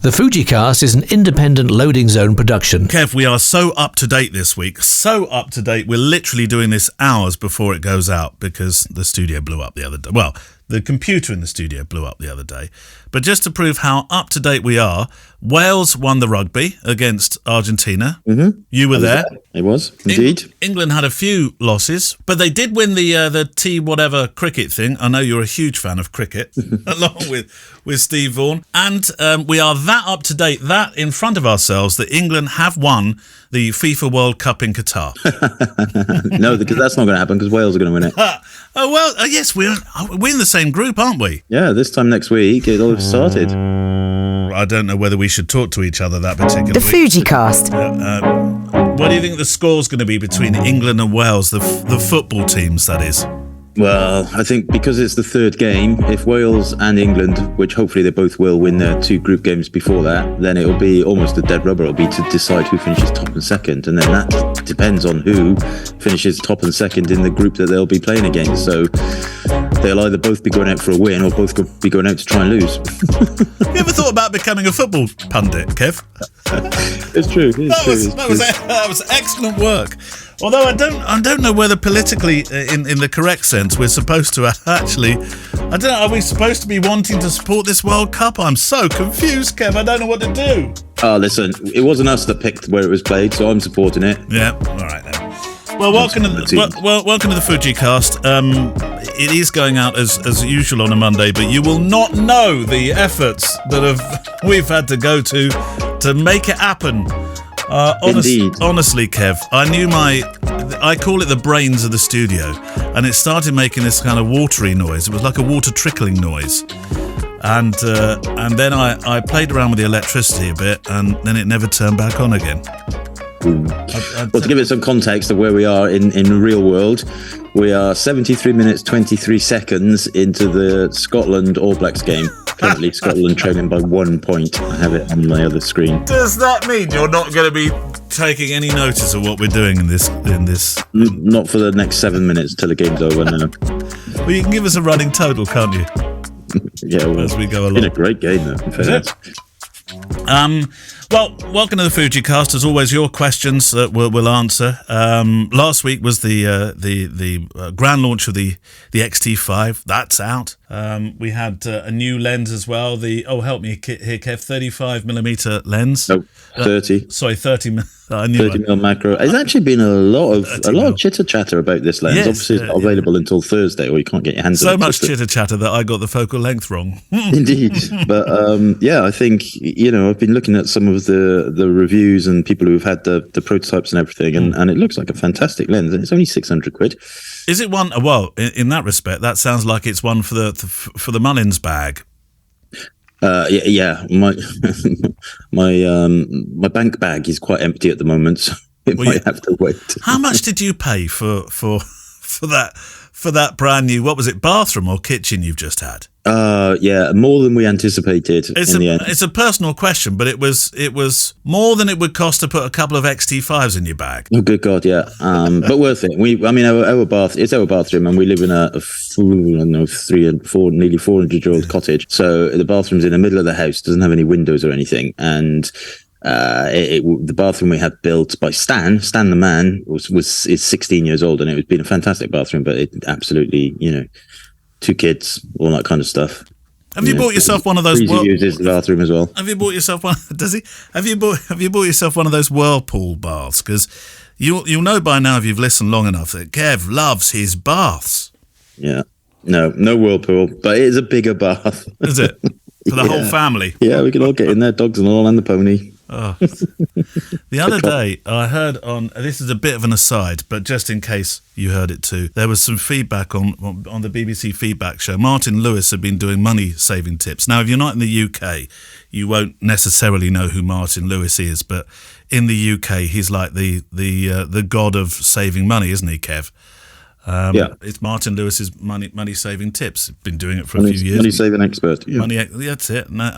The FujiCast is an independent Loading Zone production. Kev, we are so up to date this week. So up to date. We're literally doing this hours before it goes out because the studio blew up the other day. Well, the computer in the studio blew up the other day. But just to prove how up to date we are, Wales won the rugby against Argentina. Mm-hmm. You were there. It was, indeed. England had a few losses, but they did win the T-whatever cricket thing. I know you're a huge fan of cricket, along with Steve Vaughan. And we are that up to date, that in front of ourselves, that England have won the FIFA World Cup in Qatar. No, because that's not going to happen because Wales are going to win it. Yes, we're in the same group, aren't we? Yeah, this time next week it'll have started. I don't know whether we should talk to each other that particular The week. FujiCast. What do you think the score's going to be between England and Wales, the football teams, that is? Well, I think because it's the third game, if Wales and England, which hopefully they both will, win their two group games before that, then it'll be almost a dead rubber. It'll be to decide who finishes top and second, and then that depends on who finishes top and second in the group that they'll be playing against. So they'll either both be going out for a win or both be going out to try and lose. You ever thought about becoming a football pundit, Kev? It's true. That was excellent work. Although I don't know whether politically, in the correct sense, we're supposed to actually. I don't know. Are we supposed to be wanting to support this World Cup? I'm so confused, Kev. I don't know what to do. Oh, listen, it wasn't us that picked where it was played, so I'm supporting it. Yeah. All right then. Well, welcome to the FujiCast. It is going out as usual on a Monday, but you will not know the efforts that we've had to go to make it happen. Honestly, Kev, I call it the brains of the studio, and it started making this kind of watery noise. It was like a water trickling noise, and then I played around with the electricity a bit, and then it never turned back on again. Well, to give it some context of where we are in the real world, we are 73 minutes 23 seconds into the Scotland All Blacks game. Currently, Scotland trailing by 1 point. I have it on my other screen. Does that mean you're not going to be taking any notice of what we're doing in this? Not for the next 7 minutes till the game's over. No. Well, you can give us a running total, can't you? Yeah, well, as we go along. Been a great game, though. In fairness. Well, welcome to the FujiCast. As always, your questions we'll answer. Last week was the grand launch of the XT5. That's out. We had a new lens as well. Help me here, Kev. 35mm lens. No, 30. 30 30mm macro. There's actually been a lot of chitter chatter about this lens. Yes, obviously, it's not available until Thursday, or you can't get your hands on it. So much chitter chatter that I got the focal length wrong. Indeed, but I think I've been looking at some of the reviews and people who've had the prototypes and everything, and it looks like a fantastic lens, and it's only 600 quid. Is it one? Well, in that respect, that sounds like it's one for the Mullins bag. Yeah. My bank bag is quite empty at the moment, so it might have to wait. How much did you pay for that brand new? What was it, bathroom or kitchen you've just had? More than we anticipated in the end. It's a personal question, but it was more than it would cost to put a couple of XT5s in your bag. Oh, good God, yeah. But worth it. It's our bathroom, and we live in a 3 and 4, nearly 400-year-old cottage. So the bathroom's in the middle of the house, doesn't have any windows or anything, and the bathroom we had built by Stan the man is 16 years old, and it's been a fantastic bathroom, but it absolutely, 2 kids, all that kind of stuff. Have you bought yourself one of those? Freezy uses the bathroom as well. Have you bought yourself one? Does he? Have you bought yourself one of those whirlpool baths? Because you'll know by now if you've listened long enough that Kev loves his baths. Yeah. No whirlpool, but it is a bigger bath. Is it? For the whole family? Yeah, we can all get in there, dogs and all, and the pony. Oh. The other day, I heard this is a bit of an aside, but just in case you heard it too, there was some feedback on the BBC Feedback show. Martin Lewis had been doing money-saving tips. Now, if you're not in the UK, you won't necessarily know who Martin Lewis is, but in the UK, he's like the god of saving money, isn't he, Kev? It's Martin Lewis's money saving tips. Been doing it for a few years. Money saving expert. Yeah. That's it. No,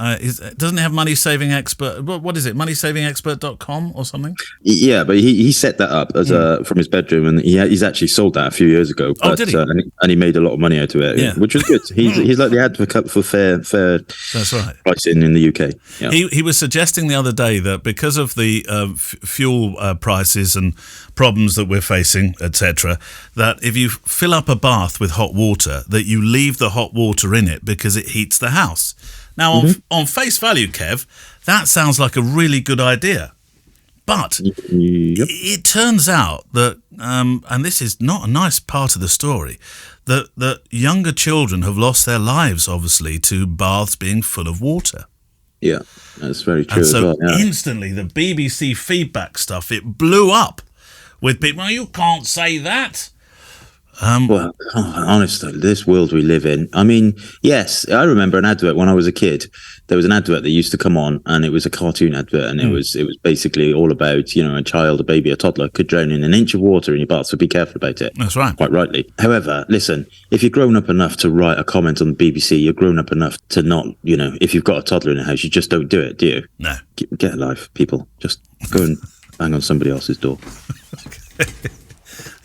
doesn't it have money saving expert? What is it? Moneysavingexpert.com or something? Yeah, but he set that up as from his bedroom, and he's actually sold that a few years ago. But, did he? And he made a lot of money out of it, which was good. He's like the advocate for fair. That's right. Pricing in the UK. Yeah. He was suggesting the other day that because of the fuel prices and problems that we're facing, etc., that if you fill up a bath with hot water, that you leave the hot water in it because it heats the house. Now, on face value, Kev, that sounds like a really good idea. But it turns out that, and this is not a nice part of the story, that younger children have lost their lives, obviously, to baths being full of water. Yeah, that's very true. And so as well, instantly, the BBC feedback stuff, it blew up with people. "Oh, you can't say that." Well, honestly, this world we live in. I mean, yes, I remember an advert when I was a kid. There was an advert that used to come on, and it was a cartoon advert, and it was basically all about, a child, a baby, a toddler could drown in an inch of water in your bath, so be careful about it. That's right. Quite rightly. However, listen, if you're grown up enough to write a comment on the BBC, you're grown up enough to not, if you've got a toddler in the house, you just don't do it, do you? No. Get a life, people. Just go and bang on somebody else's door.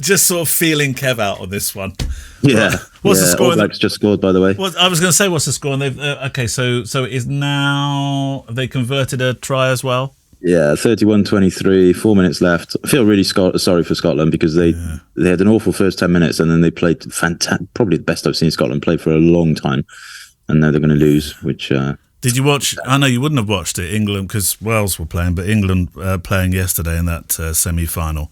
Just sort of feeling Kev out on this one. Yeah. What's the score? All Blacks just scored, by the way. I was going to say, what's the score? And they've so it is now. Have they converted a try as well? Yeah, 31-23, 4 minutes left. I feel really sorry for Scotland because they had an awful first 10 minutes, and then they played probably the best I've seen Scotland play for a long time, and now they're going to lose. Which did you watch? I know you wouldn't have watched it, England, because Wales were playing, but England playing yesterday in that semi-final.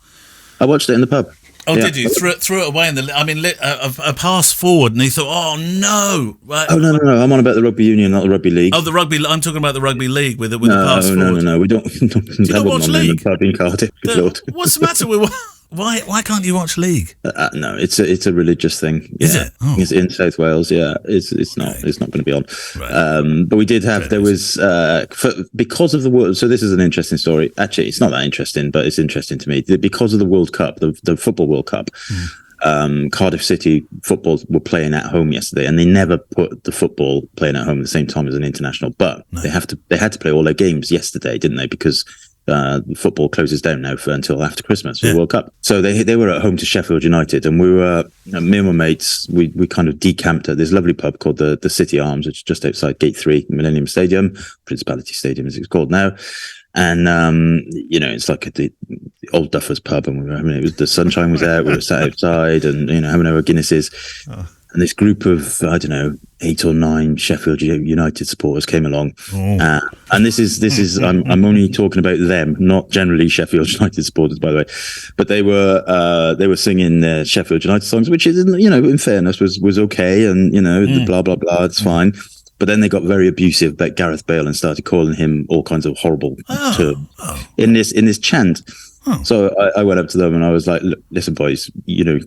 I watched it in the pub. Oh, yeah. Did you? Threw it away in the... I mean, a pass forward, and he thought, oh, no. Oh, no. I'm on about the rugby union, not the rugby league. Oh, the rugby... I'm talking about the rugby league with the pass forward. No. We don't... Do you not watch league? In Cardiff, what's the matter with... Why can't you watch league? No, it's a religious thing. Is it? Oh. It's in South Wales. Yeah, it's not going to be on. Right. But we did have because of the World. So this is an interesting story. Actually, it's not that interesting, but it's interesting to me because of the World Cup, the Football World Cup. Cardiff City football were playing at home yesterday, and they never put the football playing at home at the same time as an international. But they had to play all their games yesterday, didn't they? Because football closes down now until after Christmas for the World Cup. So they were at home to Sheffield United, and we were me and my mates. We kind of decamped at this lovely pub called the City Arms, which is just outside Gate 3, Millennium Stadium, Principality Stadium as it's called now. And it's like the old Duffers pub, and the sunshine was out. We were sat outside, and having our Guinnesses. And this group of, I don't know, 8 or 9 Sheffield United supporters came along. And this is I'm only talking about them, not generally Sheffield United supporters, by the way. But they were singing Sheffield United songs, which is, in fairness, was okay. And, the blah, blah, blah, it's fine. But then they got very abusive about Gareth Bale and started calling him all kinds of horrible terms in this chant. So I went up to them and I was like, "Look, listen, boys, you're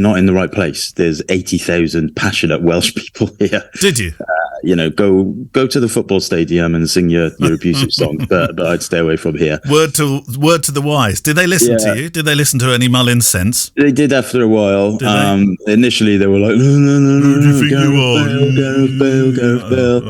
not in the right place. There's 80,000 passionate Welsh people here. Did you? Go to the football stadium and sing your abusive songs, but I'd stay away from here." Word to the wise. Did they listen to you? Did they listen to any Mullins sense? They did after a while. Initially, they were like, "No, Gareth Bale."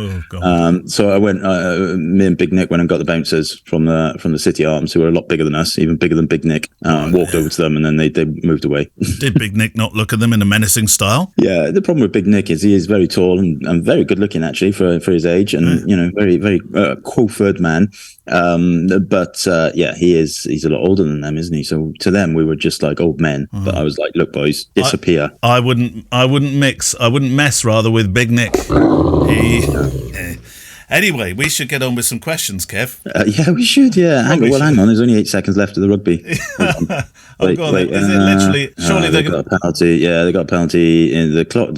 So I went. Me and Big Nick went and got the bouncers from the City Arms, who were a lot bigger than us, even bigger than Big Nick. Walked over to them, and then they moved away. Did Big Nick not look at them in a menacing style? Yeah, the problem with Big Nick is he is very tall and very good looking actually for his age, and very very qualified man. He's a lot older than them, isn't he? So to them, we were just like old men. But I was like, "Look, boys, disappear." I wouldn't mess with Big Nick. Anyway, we should get on with some questions, Kev. Yeah, we should. Yeah, hang on. There's only 8 seconds left of the rugby. Wait. Is it literally? Surely they got a penalty. Yeah, they got a penalty in the clock.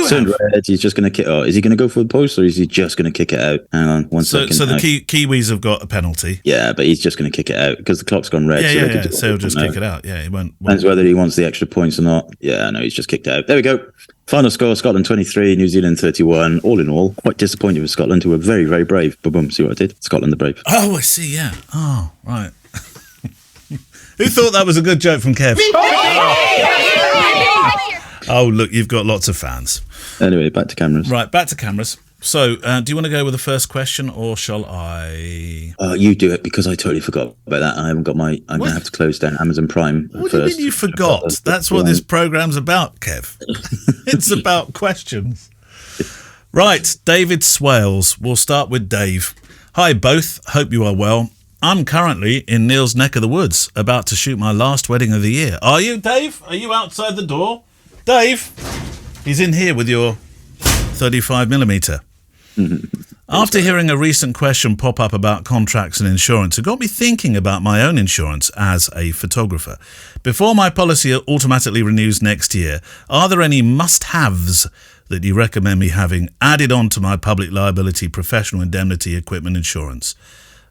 Turned red. He's just going to kick. Oh, is he going to go for the post, or is he just going to kick it out? Hang on, one second. So the Kiwis have got a penalty. Yeah, but he's just going to kick it out because the clock's gone red. So he'll just kick it out. Yeah, he won't. Depends whether he wants the extra points or not. Yeah, no, he's just kicked it out. There we go. Final score: Scotland 23, New Zealand 31. All in all, quite disappointed with Scotland, who were very, very brave. Boom, see what I did? Scotland the brave. Oh, I see. Yeah. Oh, right. Who thought that was a good joke from Kev? Oh, look, you've got lots of fans. Anyway, back to cameras. Right, back to cameras. So, do you want to go with the first question, or shall I? You do it, because I totally forgot about that. I haven't got I'm going to have to close down Amazon Prime What first. do you mean you forgot? That's what this program's about, Kev. It's about questions. Right, David Swales. We'll start with Dave. Hi, both. Hope you are well. I'm currently in Neil's neck of the woods, about to shoot my last wedding of the year. Are you, Dave? Are you outside the door? Dave? He's in here with your 35mm. After hearing a recent question pop up about contracts and insurance, it got me thinking about my own insurance as a photographer. Before my policy automatically renews next year, are there any must-haves that you recommend me having added on to my public liability professional indemnity equipment insurance?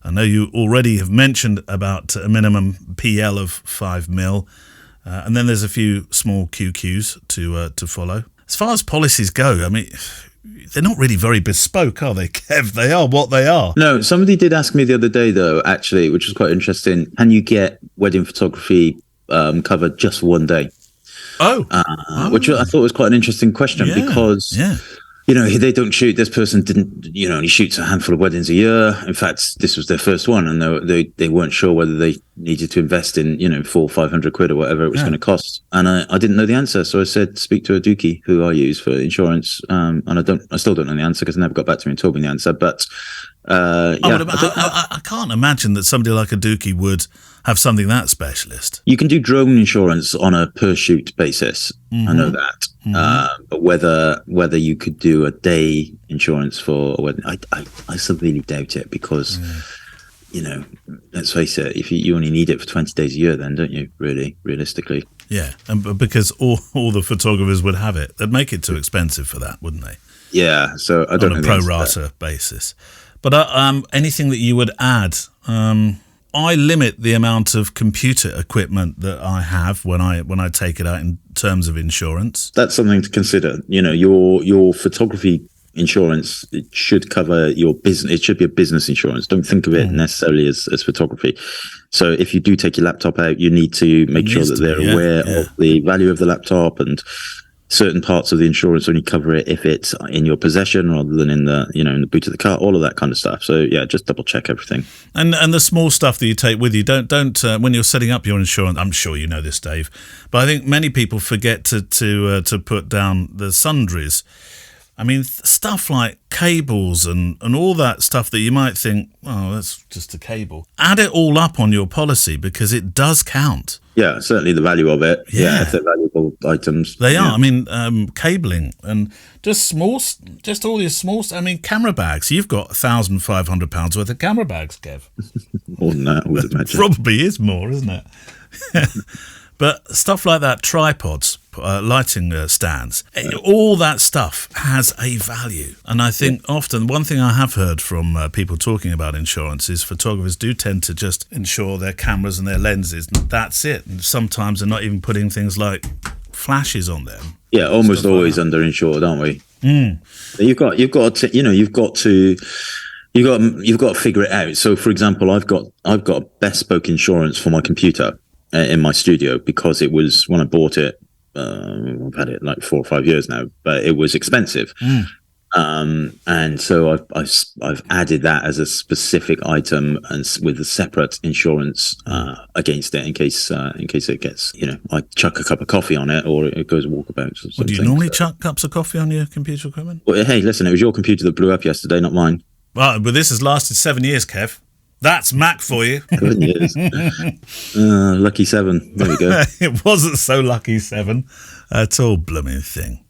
I know you already have mentioned about a minimum PL of 5 mil, and then there's a few small QQs to follow. As far as policies go, I mean, they're not really very bespoke, are they, Kev? They are what they are. No, somebody did ask me the other day, though, actually, which was quite interesting. Can you get wedding photography covered just for one day? Which I thought was quite an interesting question, because they don't shoot. This person didn't, only shoots a handful of weddings a year. In fact, this was their first one, and they weren't sure whether they needed to invest in, 400 or 500 quid or whatever it was going to cost. And I didn't know the answer, so I said, speak to a dookie who I use for insurance. And I still don't know the answer, because they never got back to me and told me the answer. But I can't imagine that somebody like a dookie would have something that specialist. You can do drone insurance on a per shoot basis. I know that. But whether you could do a day insurance for a wedding, I severely doubt it, because let's face it, if you only need it for 20 days a year, then don't you, really, realistically? Yeah, and because all the photographers would have it, they'd make it too expensive for that, wouldn't they? Yeah, so I don't know. On a pro rata basis. But anything that you would add? I limit the amount of computer equipment that I have when I take it out in terms of insurance. That's something to consider. Your photography insurance, it should cover your business. It should be a business insurance. Don't think of it necessarily as photography. So if you do take your laptop out, you need to make sure that they're aware of the value of the laptop, and certain parts of the insurance only cover it if it's in your possession rather than in the in the boot of the car, all of that kind of stuff. So just double check everything. And the small stuff that you take with you, don't when you're setting up your insurance. I'm sure you know this, Dave, but I think many people forget to put down the sundries. I mean, stuff like cables and all that stuff that you might think, oh, that's just a cable. Add it all up on your policy, because it does count. Yeah, certainly the value of it. Yeah, if they're valuable items. They are. I mean, cabling and just all these small. I mean, camera bags. You've got £1,500 worth of camera bags, Kev. More than that, I would imagine. Probably is more, isn't it? But stuff like that, tripods, lighting stands, all that stuff has a value. And I think often, one thing I have heard from people talking about insurance is photographers do tend to just insure their cameras and their lenses, and that's it. And sometimes they're not even putting things like flashes on them. Yeah, almost always underinsured, aren't we? You've got to figure it out. So, for example, I've got bespoke insurance for my computer in my studio, because it was, when I bought it, I've had it like 4 or 5 years now, but it was expensive. And so I've added that as a specific item, and with a separate insurance against it, in case it gets, I chuck a cup of coffee on it, or it goes walkabouts or something. Do you normally chuck cups of coffee on your computer equipment? Well, hey, listen, it was your computer that blew up yesterday, not mine. Well, but this has lasted 7 years, Kev. That's Mac for you. 7 years. Lucky 7. There we go. It wasn't so lucky 7 at all, blooming thing.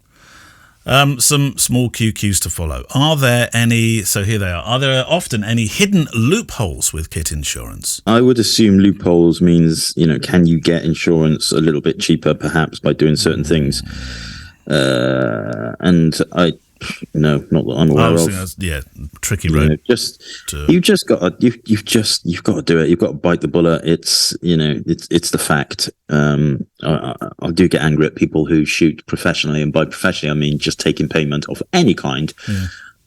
Some small QQs to follow. Are there any, so here they are there often any hidden loopholes with kit insurance? I would assume loopholes means, can you get insurance a little bit cheaper, perhaps, by doing certain things? And no, not that I'm aware of. Tricky road. You've got to do it. You've got to bite the bullet. It's it's the fact. I do get angry at people who shoot professionally, and by professionally I mean just taking payment of any kind.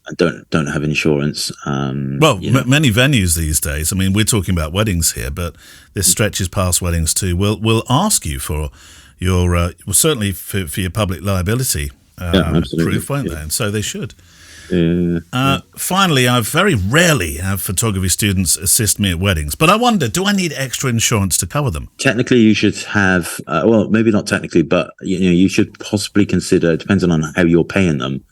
And don't have insurance. Many venues these days. I mean, we're talking about weddings here, but this stretches past weddings too. Will ask you for well, certainly for your public liability proof, won't they? And so they should. Finally, I very rarely have photography students assist me at weddings, but I wonder, do I need extra insurance to cover them? Technically, you should have, well, maybe not technically, but you should possibly consider, depending on how you're paying them,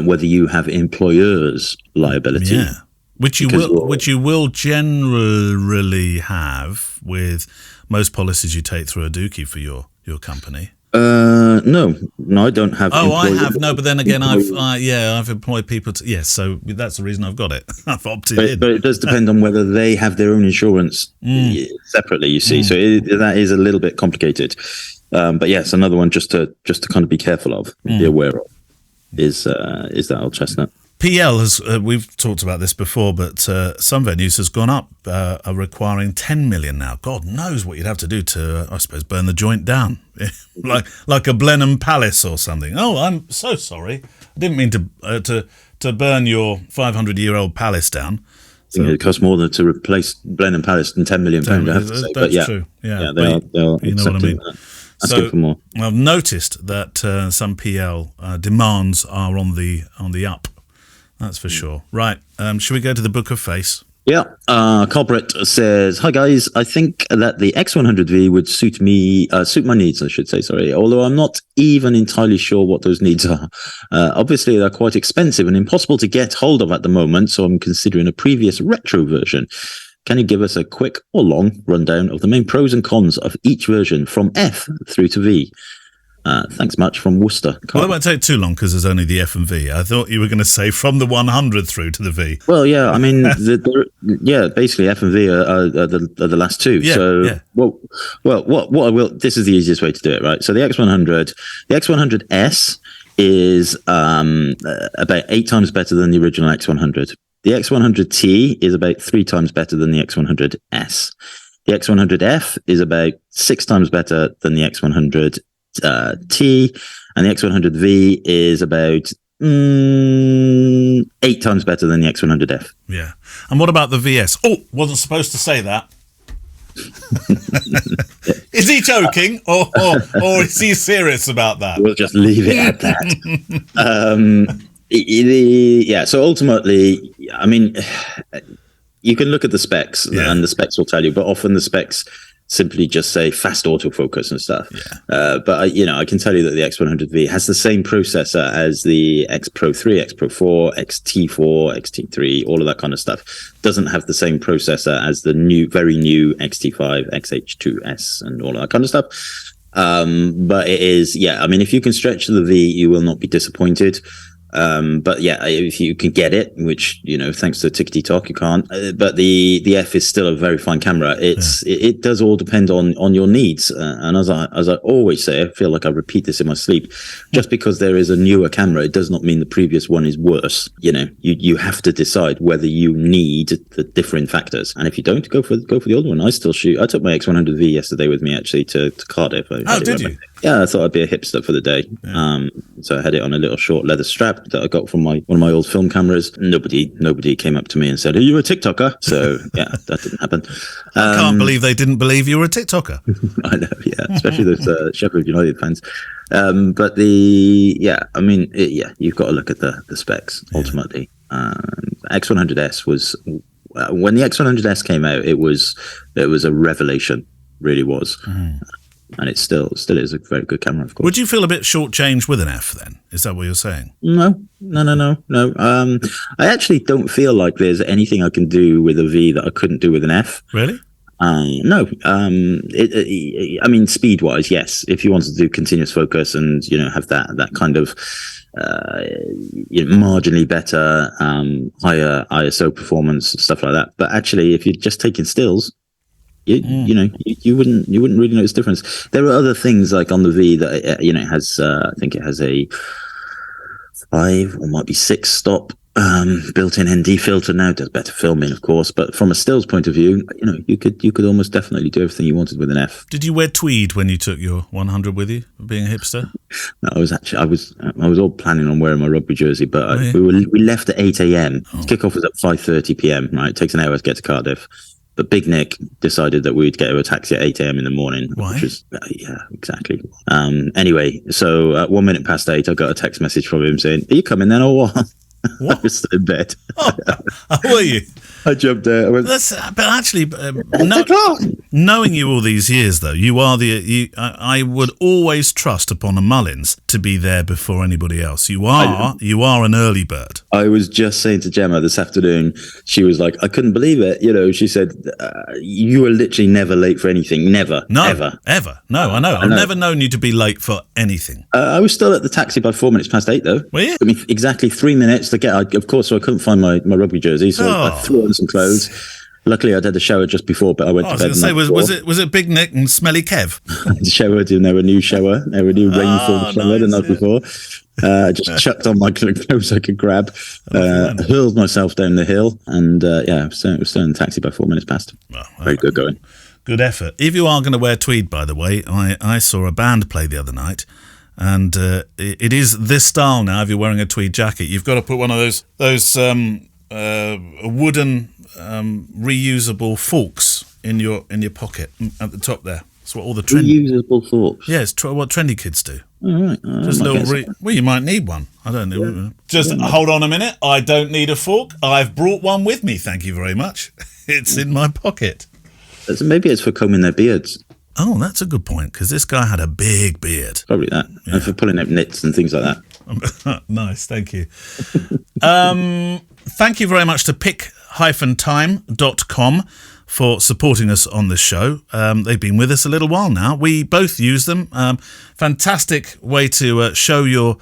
whether you have employers' liability. Yeah, which you will generally have with most policies you take through a dookie for your company. No, I don't have. Oh, I have no, but then again, I've employed people. So that's the reason I've got it. I've opted in. But it does depend on whether they have their own insurance separately. You see, so that is a little bit complicated. But yes, another one just to kind of be careful of, be aware of, is that old chestnut. PL has, we've talked about this before, but some venues has gone up, are requiring 10 million now. God knows what you'd have to do to, I suppose, burn the joint down, like a Blenheim Palace or something. Oh, I'm so sorry. I didn't mean to burn your 500-year-old palace down. So, it costs more than to replace Blenheim Palace than £10 million. I have to say. That's true. Yeah, they'll you know what I mean. That's good for more. I've noticed that some PL demands are on the up. That's for sure. Right. Should we go to the Book of Face? Yeah. Culprit says, "Hi guys, I think that the X100V would suit my needs, I should say, sorry, although I'm not even entirely sure what those needs are. Obviously, they're quite expensive and impossible to get hold of at the moment, so I'm considering a previous retro version. Can you give us a quick or long rundown of the main pros and cons of each version from F through to V? Thanks much, from Worcester." Well, it won't take too long because there's only the F and V. I thought you were going to say from the 100 through to the V. Well, yeah, I mean, basically F and V are the last two. Yeah, so, yeah. Well, what I will. This is the easiest way to do it, right? So the X100S is about 8 times better than the original X100. The X100T is about 3 times better than the X100S. The X100F is about 6 times better than the X100T, and the X100V is about 8 times better than the X100F. Yeah. And what about the VS? Oh, wasn't supposed to say that. Is he joking or is he serious about that? We'll just leave it at that. So ultimately, I mean, you can look at the specs and the specs will tell you, but often the specs simply just say fast autofocus and stuff. Yeah. But I can tell you that the X100V has the same processor as the X Pro 3, X Pro 4, XT4, XT3, all of that kind of stuff. Doesn't have the same processor as the very new XT5, XH2S, and all of that kind of stuff. But it is, I mean, if you can stretch to the V, you will not be disappointed. But if you can get it, which, thanks to Tickety Talk, you can't, but the F is still a very fine camera. It does all depend on your needs. And as I always say, I feel like I repeat this in my sleep, just because there is a newer camera, it does not mean the previous one is worse. You have to decide whether you need the different factors. And if you don't, go for the older one. I still shoot. I took my X100V yesterday with me actually to Cardiff. Did you? Yeah, I thought I'd be a hipster for the day. Yeah. So I had it on a little short leather strap that I got from one of my old film cameras. Nobody came up to me and said, "Are you a TikToker?" So that didn't happen. I can't believe they didn't believe you were a TikToker. I know, especially those Sheffield United fans. But you've got to look at the specs ultimately. X100S was when the X100S came out, it was a revelation, really was. And it still is a very good camera, of course. Would you feel a bit shortchanged with an F then? Is that what you're saying? No. I actually don't feel like there's anything I can do with a V that I couldn't do with an F. Really? No. I mean, speed-wise, yes. If you wanted to do continuous focus and have that kind of marginally better higher ISO performance, stuff like that. But actually, if you're just taking stills, you wouldn't really notice difference. There are other things like on the V that it has. I think it has a 5 or might be 6 stop built-in ND filter now. It does better filming, of course, but from a stills point of view, you could almost definitely do everything you wanted with an F. Did you wear tweed when you took your 100 with you, being a hipster? No, I was all planning on wearing my rugby jersey, but we left at 8 a.m. Kickoff was at 5:30 p.m. Right, it takes an hour to get to Cardiff. But Big Nick decided that we'd get her a taxi at 8 a.m. in the morning. Why? Which was, yeah, exactly. Anyway, so at 1 minute past 8, I got a text message from him saying, "Are you coming then or what?" What? I was still in bed. How were you? I jumped out. I went, But actually, knowing you all these years, though, you are I would always trust upon a Mullins to be there before anybody else. You are an early bird. I was just saying to Gemma this afternoon, she was like, I couldn't believe it. She said, you were literally never late for anything. Never. No, ever. No, I know. I've never known you to be late for anything. I was still at the taxi by 4 minutes past 8, though. Were you? I mean, exactly 3 minutes to get, of course, so I couldn't find my rugby jersey, so I threw on some clothes. Luckily, I'd had a shower just before, but I went to bed. I was going to say, was it Big Nick and Smelly Kev? The shower, didn't have a new shower. They were a new rainfall shower the night before. Just chucked on my clothes I could grab, hurled myself down the hill, and I was still in the taxi by 4 minutes past. Well, very good going. Good effort. If you are going to wear tweed, by the way, I saw a band play the other night, and it is this style now. If you're wearing a tweed jacket, you've got to put one of those wooden reusable forks in your pocket at the top there. That's what all the reusable forks. Yeah, it's what trendy kids do. All right. Just a little. Well, you might need one. I don't know. Yeah. Just hold on a minute. I don't need a fork. I've brought one with me. Thank you very much. It's in my pocket. Maybe it's for combing their beards. Oh, that's a good point, because this guy had a big beard. Probably that. Yeah. And for pulling out nits and things like that. Nice, thank you. Thank you very much to pick-time.com for supporting us on this show. They've been with us a little while now. We both use them. Fantastic way to show your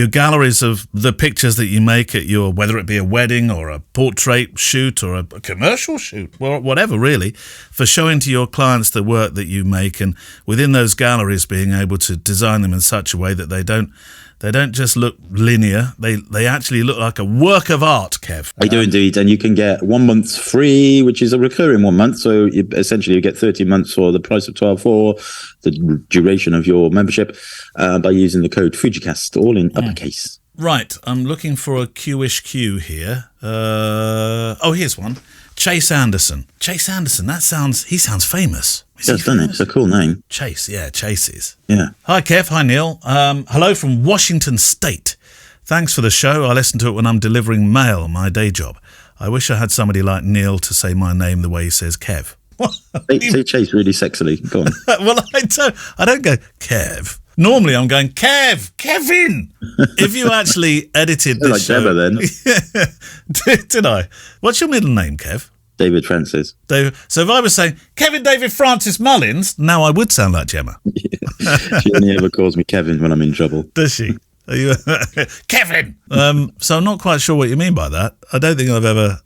galleries of the pictures that you make at your, whether it be a wedding or a portrait shoot or a commercial shoot, whatever really, for showing to your clients the work that you make, and within those galleries being able to design them in such a way that they don't just look linear. They actually look like a work of art, Kev. They do indeed. And you can get 1 month free, which is a recurring 1 month. So you get 30 months for the price of 12 for the duration of your membership by using the code FujiCast, all in uppercase. Right. I'm looking for a Q-ish Q here. Here's one. Chase Anderson. Chase Anderson, he sounds famous. Doesn't it? It's a cool name. Chase, yeah, Chases. Yeah. Hi, Kev. Hi, Neil. Hello from Washington State. Thanks for the show. I listen to it when I'm delivering mail on my day job. I wish I had somebody like Neil to say my name the way he says Kev. Say Chase really sexily. Go on. Well, I don't go Kev. Normally I'm going Kevin. If you actually edited this like show, Deborah, then. Did I? What's your middle name, Kev? David Francis. David. So if I was saying Kevin David Francis Mullins, now I would sound like Gemma. She only ever calls me Kevin when I'm in trouble. Does she? Are you Kevin? So I'm not quite sure what you mean by that. I don't think I've ever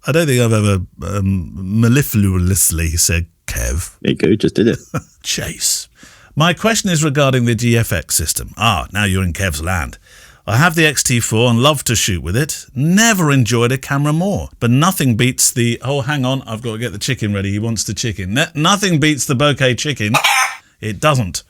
mellifluously said Kev. There you go. Just did it. Chase. My question is regarding the GFX system. Now you're in Kev's land. I have the XT4 and love to shoot with it. Never enjoyed a camera more. But nothing beats the... Oh, hang on. I've got to get the chicken ready. He wants the chicken. Nothing beats the bokeh chicken. It doesn't.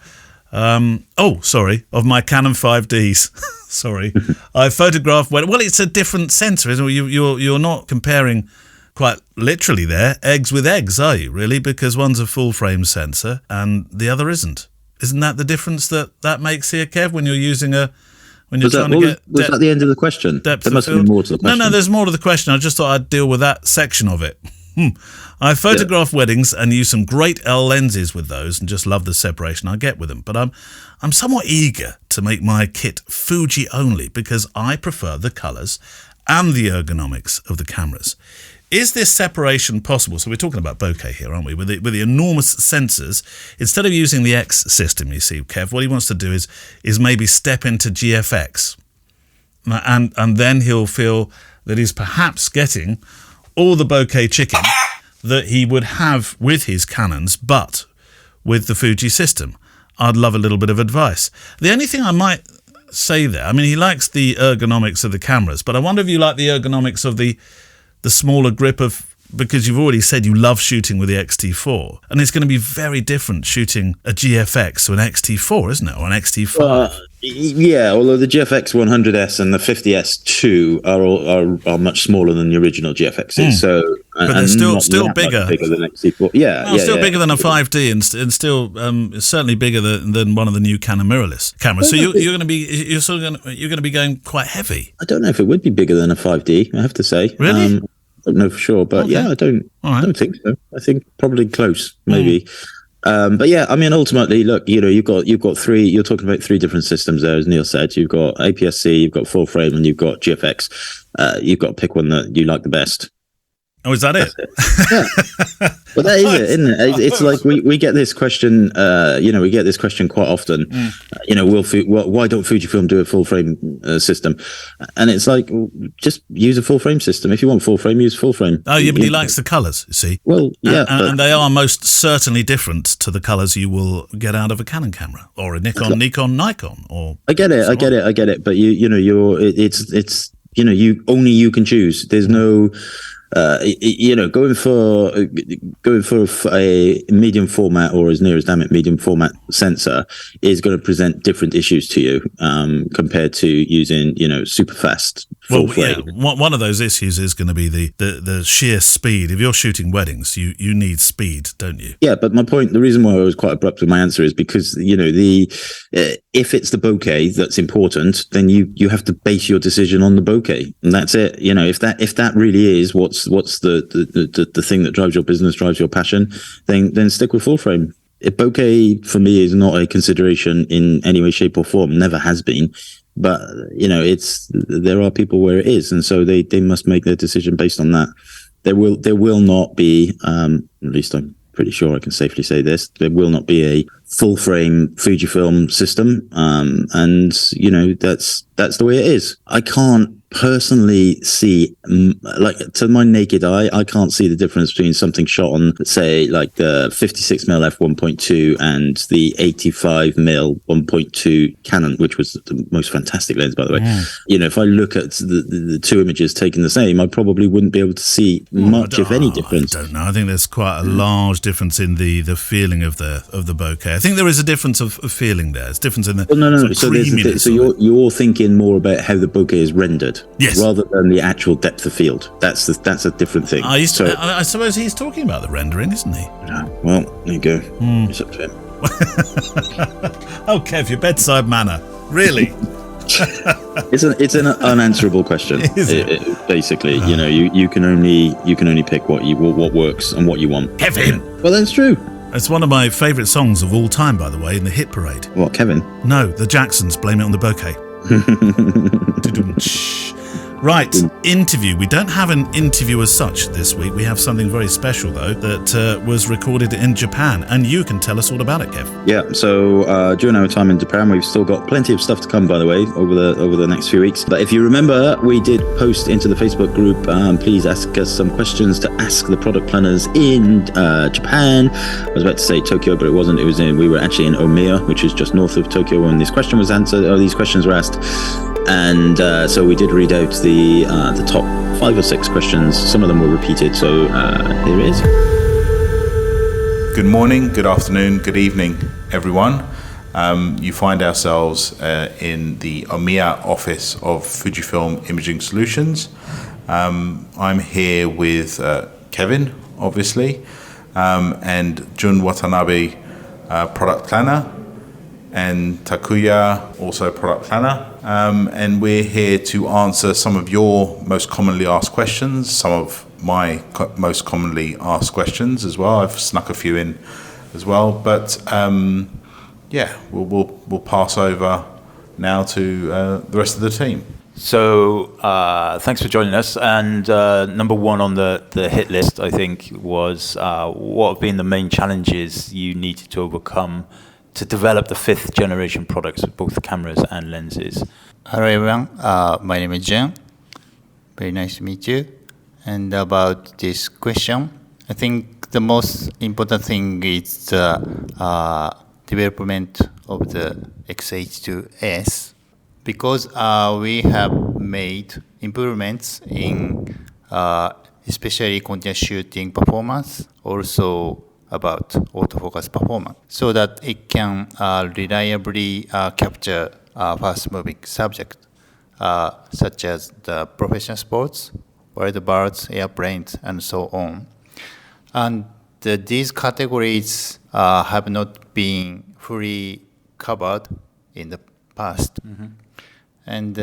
Of my Canon 5Ds. Sorry. I photographed... Well, it's a different sensor, isn't it? You're not comparing... Quite literally there, eggs with eggs, are you, really? Because one's a full-frame sensor and the other isn't. Isn't that the difference that makes here, Kev, when you're using when you're trying to get... Was that the end of the question? There must have been more to the question. No, there's more to the question. I just thought I'd deal with that section of it. I photograph weddings and use some great L lenses with those and just love the separation I get with them. But I'm somewhat eager to make my kit Fuji only because I prefer the colours and the ergonomics of the cameras. Is this separation possible? So we're talking about bokeh here, aren't we? With the enormous sensors, instead of using the X system, you see, Kev, what he wants to do is maybe step into GFX. And then he'll feel that he's perhaps getting all the bokeh chicken that he would have with his Canons, but with the Fuji system. I'd love a little bit of advice. The only thing I might say there, I mean, he likes the ergonomics of the cameras, but I wonder if you like the ergonomics of the smaller grip because you've already said you love shooting with the XT4, and it's going to be very different shooting a GFX to an XT4, isn't it, or an XT5? Yeah, although the GFX 100S and the 50S2 are much smaller than the original GFXs. So But they're still not bigger. Bigger than XC4. Still bigger than a 5D, and still certainly bigger than one of the new Canon mirrorless cameras. So you're going to be going quite heavy. I don't know if it would be bigger than a 5D. I have to say. Really? I don't know for sure, but Okay. I don't think so. I think probably close, maybe. But ultimately, look, you've got three. You're talking about three different systems there, as Neil said. You've got APS-C, you've got full frame, and you've got GFX. You've got to pick one that you like the best. Oh, is that it? Yeah. Well, that is it, isn't it? It's like we get this question. We get this question quite often. Why don't Fujifilm do a full frame system? And it's like, just use a full frame system. If you want full frame, use full frame. Oh, yeah, but he likes the colours. You see. Well, yeah, and they are most certainly different to the colours you will get out of a Canon camera or a Nikon, Nikon. Or I get it. But you can choose. There's no. Going for a medium format or as near as damn it medium format sensor is going to present different issues to you compared to using super fast full frame. One of those issues is going to be the sheer speed. If you're shooting weddings, you need speed, don't you? Yeah, but the reason why I was quite abrupt with my answer is because if it's the bokeh that's important, then you have to base your decision on the bokeh, and that's it. If that really is what's the thing that drives your business, drives your passion, then stick with full frame. Bokeh for me is not a consideration in any way, shape, or form. Never has been. But there are people where it is, and so they must make their decision based on that. There will not be, at least I'm pretty sure I can safely say this, there will not be a full frame Fujifilm system, and that's the way it is. I can't personally see, to my naked eye, I can't see the difference between something shot on, say, like the 56mm f1.2 and the 85mm 1.2 Canon, which was the most fantastic lens, by the way. Yeah. If I look at the two images taken the same, I probably wouldn't be able to see much, if any, difference. I don't know. I think there's quite a large difference in the feeling of the bokeh. I think there is a difference of feeling there. It's a difference in the no. So you're thinking more about how the bokeh is rendered. Yes. Rather than the actual depth of field. That's a different thing. I suppose he's talking about the rendering, isn't he? Well, there you go. It's up to him. Oh, Kev, your bedside manner. Really? It's an unanswerable question. Basically, you can only pick what works and what you want. Kevin. Well, that's true. It's one of my favourite songs of all time, by the way, in the Hit Parade. What, Kevin? No, the Jacksons, Blame It on the Bokeh. Right, interview. We don't have an interview as such this week. We have something very special, though, that was recorded in Japan, and you can tell us all about it, Kev. Yeah, so during our time in Japan, we've still got plenty of stuff to come, by the way, over the next few weeks. But if you remember, we did post into the Facebook group, please ask us some questions to ask the product planners in Japan. I was about to say Tokyo, but it wasn't. We were actually in Omiya, which is just north of Tokyo, when this question was answered, or these questions were asked. And so we did read out the top 5 or 6 questions. Some of them were repeated, so here it is. Good morning, good afternoon, good evening, everyone. You find ourselves in the Omiya office of Fujifilm Imaging Solutions. I'm here with Kevin, obviously, and Jun Watanabe, product planner, and Takuya, also product planner. And we're here to answer some of your most commonly asked questions, some of my most commonly asked questions as well. I've snuck a few in as well. But we'll pass over now to the rest of the team. So thanks for joining us. And number one on the hit list, I think, was what have been the main challenges you needed to overcome to develop the 5th generation products with both cameras and lenses. Hello everyone, my name is Jun. Very nice to meet you. And about this question, I think the most important thing is the development of the X-H2S, because we have made improvements in especially continuous shooting performance, also about autofocus performance, so that it can reliably capture fast-moving subject, such as the professional sports wild birds, airplanes, and so on. And these categories have not been fully covered in the past. And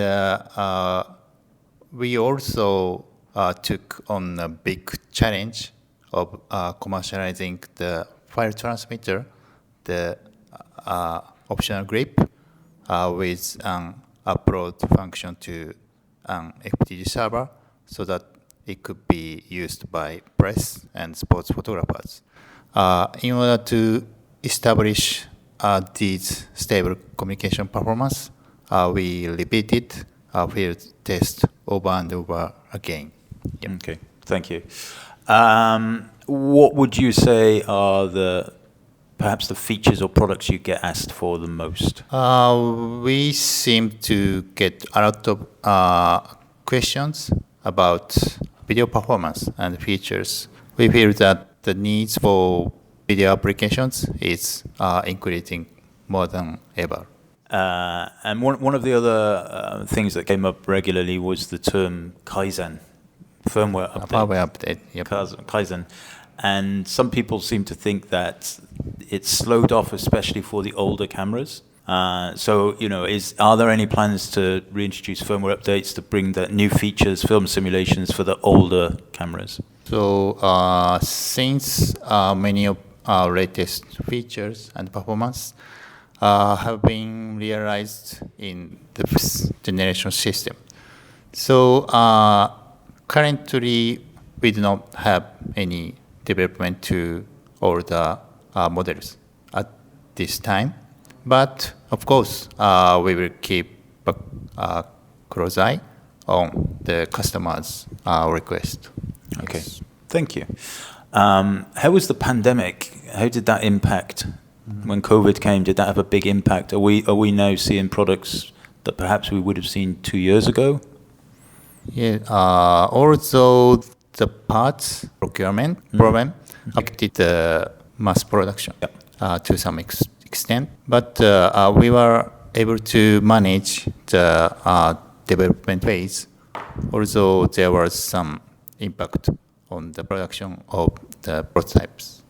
we also took on a big challenge of commercializing the file transmitter, the optional grip, with an upload function to an FTG server so that it could be used by press and sports photographers. In order to establish these stable communication performance, we repeated field test over and over again. Yep. Okay, thank you. What would you say are perhaps the features or products you get asked for the most? We seem to get a lot of questions about video performance and features. We feel that the needs for video applications is increasing more than ever. And one of the other things that came up regularly was the term Kaizen, firmware update. Firmware update, yep. Kaizen. And some people seem to think that it's slowed off, especially for the older cameras. So, are there any plans to reintroduce firmware updates to bring the new features, film simulations for the older cameras? So, since many of our latest features and performance have been realized in the fifth generation system. So, currently, we do not have any development to all the models at this time. But of course, we will keep a close eye on the customer's request. Okay, Yes. thank you. How was the pandemic? How did that impact? When COVID came, did that have a big impact? Are we now seeing products that perhaps we would have seen 2 years ago? Yeah. Also, the parts procurement problem affected the mass production to some extent. But we were able to manage the development phase. Also, there was some impact on the production of the prototypes.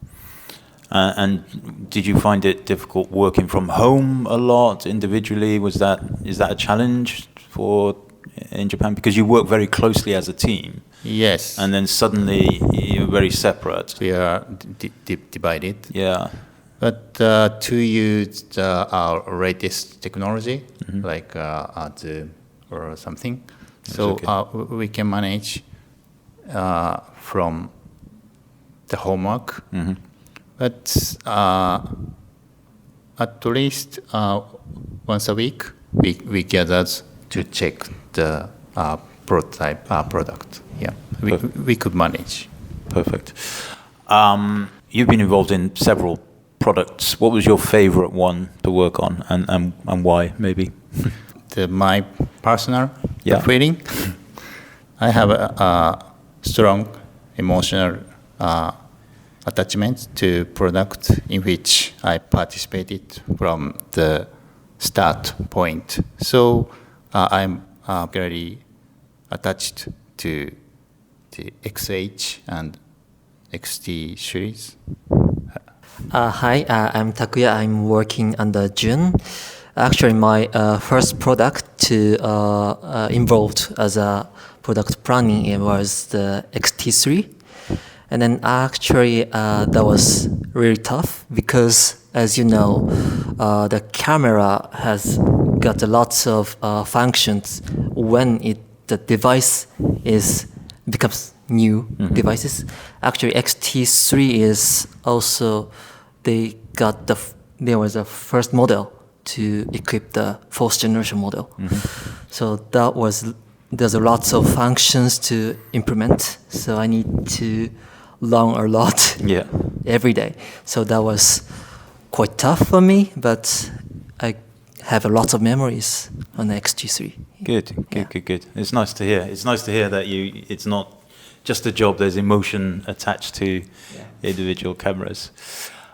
And did you find it difficult working from home a lot individually? Is that a challenge in Japan? Because you work very closely as a team. Yes. And then suddenly you're very separate. We are divided. Yeah. But to use our latest technology, like Zoom or something, so we can manage from the homework. But at least once a week, we gathered to check the prototype product. Yeah, we could manage. Perfect. You've been involved in several products. What was your favorite one to work on, and why, maybe? My personal feeling, I have a strong emotional attachment to product in which I participated from the start point. So I'm very attached to the XH and XT series. Hi, I'm Takuya. I'm working under Jun. Actually, my first product to involved as a product planning it was the XT3. And then actually that was really tough because, as you know, the camera has got lots of functions when the device becomes new devices. Actually, XT3 is also there was a first model to equip the fourth generation model. So there's lots of functions to implement. So I need to learn a lot every day. So that was quite tough for me, but I have a lot of memories on the XT3. Good. It's nice to hear. It's nice to hear that it's not just a job. There's emotion attached to individual cameras.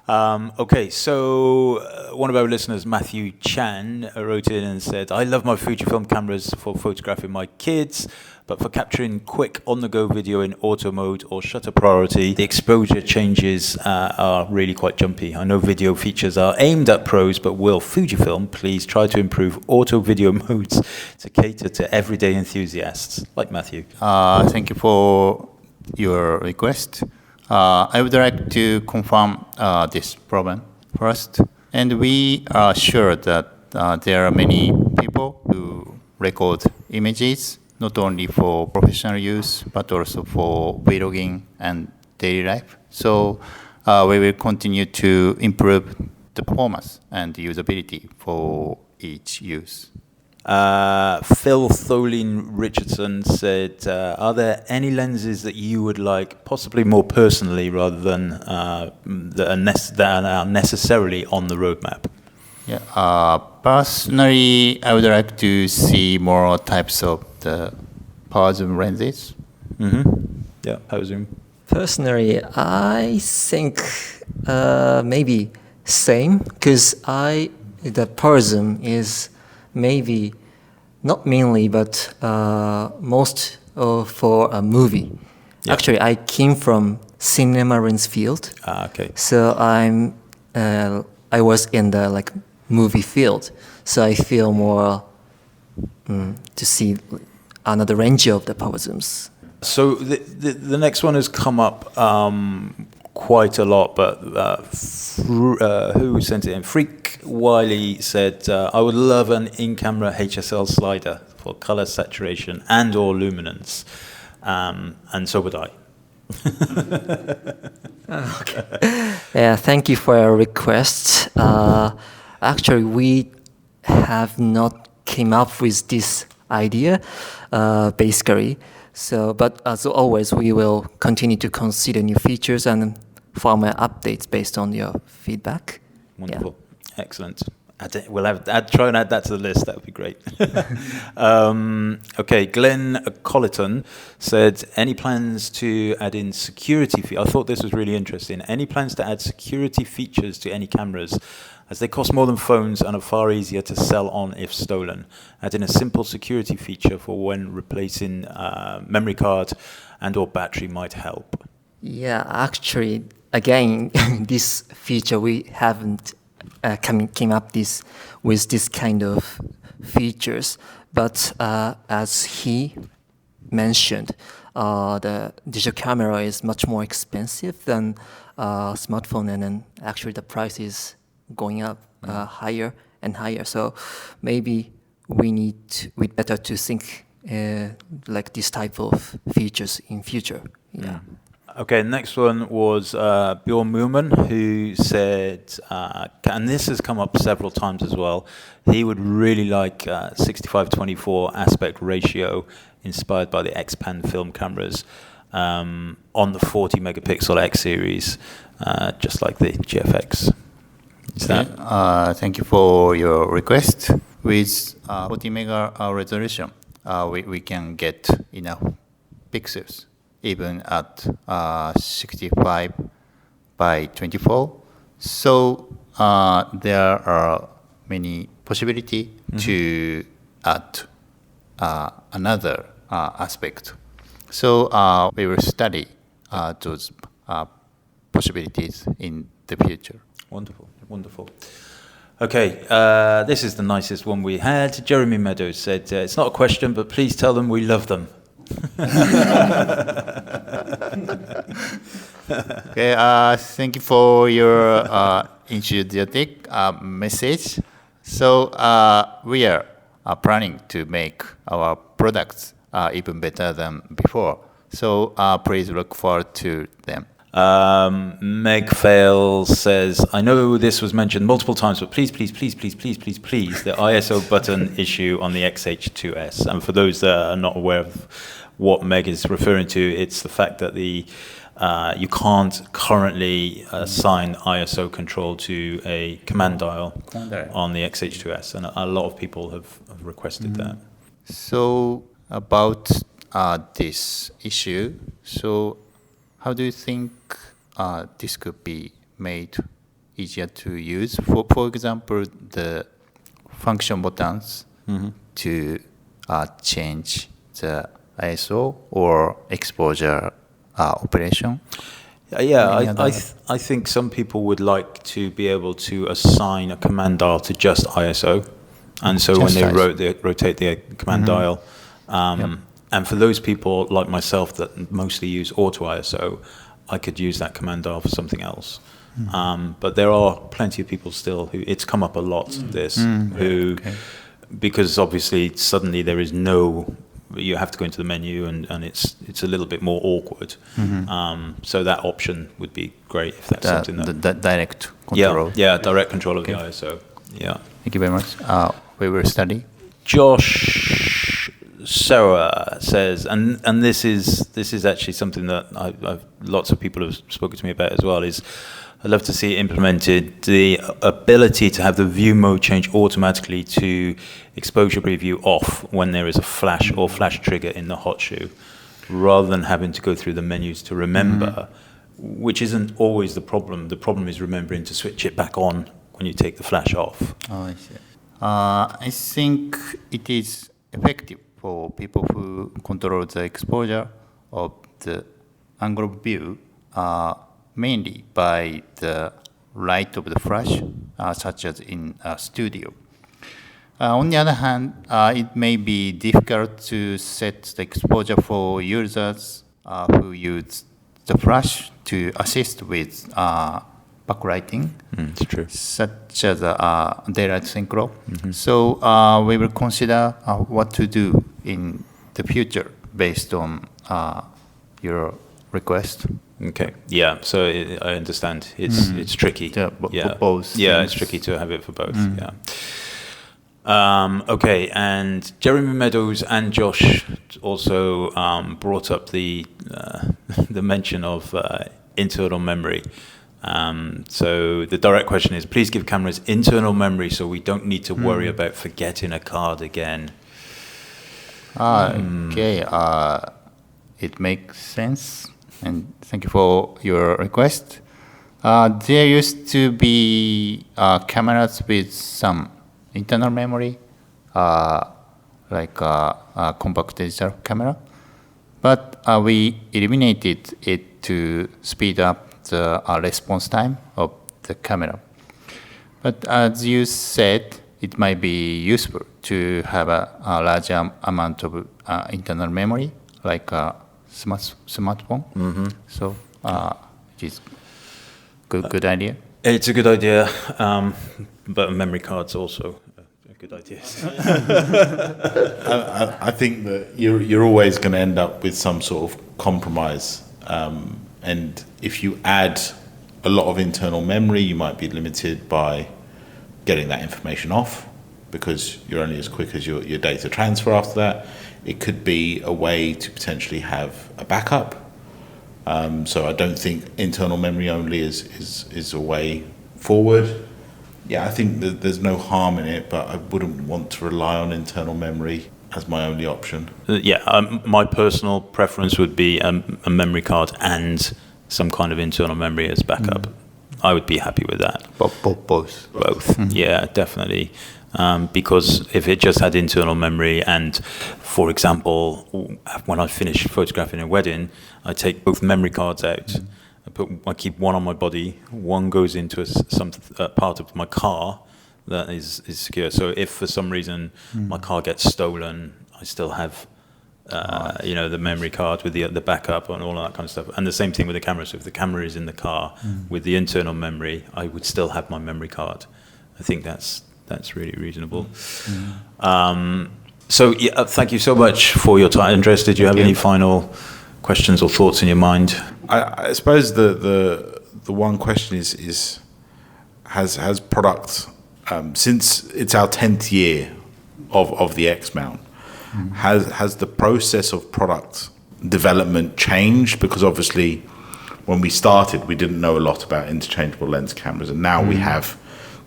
Okay, so one of our listeners, Matthew Chan, wrote in and said, I love my Fujifilm cameras for photographing my kids, but for capturing quick on-the-go video in auto mode or shutter priority, the exposure changes are really quite jumpy. I know video features are aimed at pros, but will Fujifilm please try to improve auto video modes to cater to everyday enthusiasts like Matthew? Thank you for your request. I would like to confirm this problem first. And we are sure that there are many people who record images, not only for professional use, but also for vlogging and daily life. So we will continue to improve the performance and the usability for each use. Phil Tholin Richardson said, are there any lenses that you would like, possibly more personally, rather than that are necessarily on the roadmap? Yeah, personally, I would like to see more types of the power zoom lenses. Mm-hmm. Yeah, power zoom. Personally, I think maybe same, because the power zoom is maybe not mainly, but most for a movie. Yeah. Actually, I came from cinema lens field, Okay. so I was in the movie field, so I feel more to see another range of the power zooms. So the next one has come up quite a lot, but who sent it in? Freak Wiley said, I would love an in-camera HSL slider for color saturation and or luminance. And so would I. Okay. Yeah, thank you for your request. Actually, we have not came up with this idea, basically. So, but as always, we will continue to consider new features and firmware updates based on your feedback. Wonderful. Yeah. Excellent. Try and add that to the list. That would be great. Okay, Glenn Colleton said, any plans to add in security features? I thought this was really interesting. Any plans to add security features to any cameras, as they cost more than phones and are far easier to sell on if stolen? Add in a simple security feature for when replacing memory card and or battery might help. Yeah, actually, again, this feature we haven't came up with this kind of features, but as he mentioned, the digital camera is much more expensive than smartphone, and then actually the price is going up higher and higher. So maybe we better to think like this type of features in future. Yeah. Okay, next one was Bjorn Muhlman, who said, and this has come up several times as well, he would really like 65-24 aspect ratio inspired by the X-Pan film cameras on the 40 megapixel X series, just like the GFX. Thank you for your request. With 40 mega resolution, we can get enough pixels, even at 65 by 24. So there are many possibilities to add another aspect. So we will study those possibilities in the future. Wonderful, wonderful. Okay, this is the nicest one we had. Jeremy Meadows said, it's not a question, but please tell them we love them. Okay, thank you for your enthusiastic message. So we are planning to make our products even better than before. So please look forward to them. Meg Fail says, I know this was mentioned multiple times, but please, the ISO button issue on the XH2S. And for those that are not aware of what Meg is referring to, it's the fact that you can't currently assign ISO control to a command dial on the XH2S, and a lot of people have requested that. So about this issue, so how do you think this could be made easier to use. For example, the function buttons to change the ISO or exposure operation. I think some people would like to be able to assign a command dial to just ISO, and so when they rotate the command dial, and for those people like myself that mostly use auto ISO, I could use that command dial for something else. But there are plenty of people still who it's come up a lot. Because obviously suddenly there is no. You have to go into the menu, and it's a little bit more awkward. So that option would be great if that's something that the direct control. Direct control of the ISO. Yeah. Thank you very much. We will study. Josh Sarah says, and this is actually something that I've lots of people have spoken to me about as well. Is I'd love to see it implemented, the ability to have the view mode change automatically to exposure preview off when there is a flash or flash trigger in the hot shoe, rather than having to go through the menus to remember, which isn't always the problem. The problem is remembering to switch it back on when you take the flash off. Oh, I see. I think it is effective for people who control the exposure of the angle of view mainly by the light of the flash, such as in a studio. On the other hand, it may be difficult to set the exposure for users who use the flash to assist with backlighting, it's true. Such as daylight synchro. So we will consider what to do in the future based on your request. Okay. Yeah. So I understand. It's tricky. Both. Yeah, it's tricky to have it for both. Yeah. Okay. And Jeremy Meadows and Josh also brought up the mention of internal memory. So the direct question is: please give cameras internal memory so we don't need to worry about forgetting a card again. Okay. It makes sense. And thank you for your request. There used to be cameras with some internal memory, like a compact digital camera, but we eliminated it to speed up the response time of the camera. But as you said, it might be useful to have a large amount of internal memory, like a smartphone. So it is good idea. It's a good idea, but memory cards also a good idea. I think that you're always going to end up with some sort of compromise, and if you add a lot of internal memory, you might be limited by getting that information off, because you're only as quick as your data transfer after that. It could be a way to potentially have a backup. So I don't think internal memory only is a way forward. Yeah, I think that there's no harm in it, but I wouldn't want to rely on internal memory as my only option. My personal preference would be a memory card and some kind of internal memory as backup. I would be happy with that. Both. Yeah, definitely. Because if it just had internal memory, and for example, when I finish photographing a wedding, I take both memory cards out. I keep one on my body, one goes into some part of my car that is secure. So if for some reason my car gets stolen, I still have the memory card with the backup and all of that kind of stuff. And the same thing with the camera. So if the camera is in the car with the internal memory, I would still have my memory card. I think that's really reasonable. So thank you so much for your time. Andres, did you have any final questions or thoughts in your mind? I suppose the one question is has product, since it's our 10th year of the X mount, has the process of product development changed? Because obviously when we started we didn't know a lot about interchangeable lens cameras, and now we have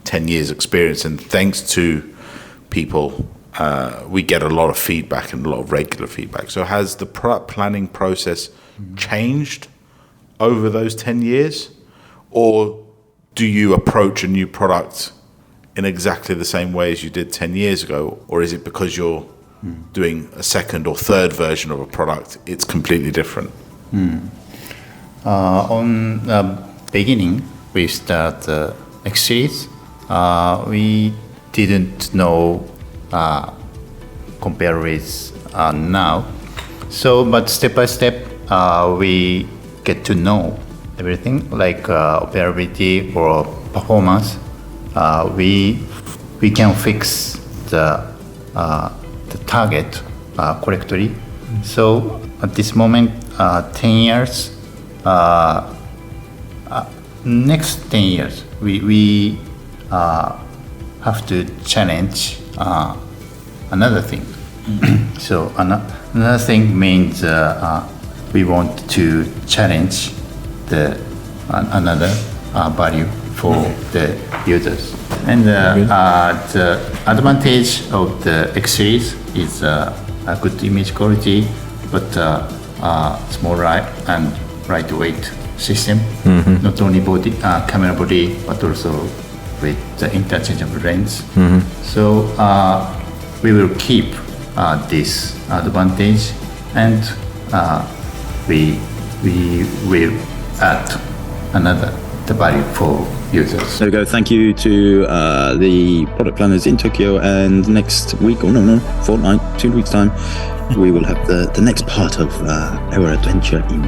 10 years experience, and thanks to people we get a lot of feedback and a lot of regular feedback. So has the product planning process changed over those 10 years, or do you approach a new product in exactly the same way as you did 10 years ago? Or is it because you're doing a second or third version of a product, it's completely different? On the beginning, we start the X series. We didn't know compare with now. So, but step by step, we get to know everything like operability or performance. We can fix the target correctly. So at this moment, 10 years, next 10 years, we have to challenge another thing. So another thing means we want to challenge the another value for the users. And the advantage of the X series is a good image quality, but small and lightweight system. Not only body, camera body, but also with the interchangeable lens. So we will keep this advantage, and we will add another the value for users. There we go. Thank you to the product planners in Tokyo, and next week, fortnight, 2 weeks time, we will have the next part of our adventure in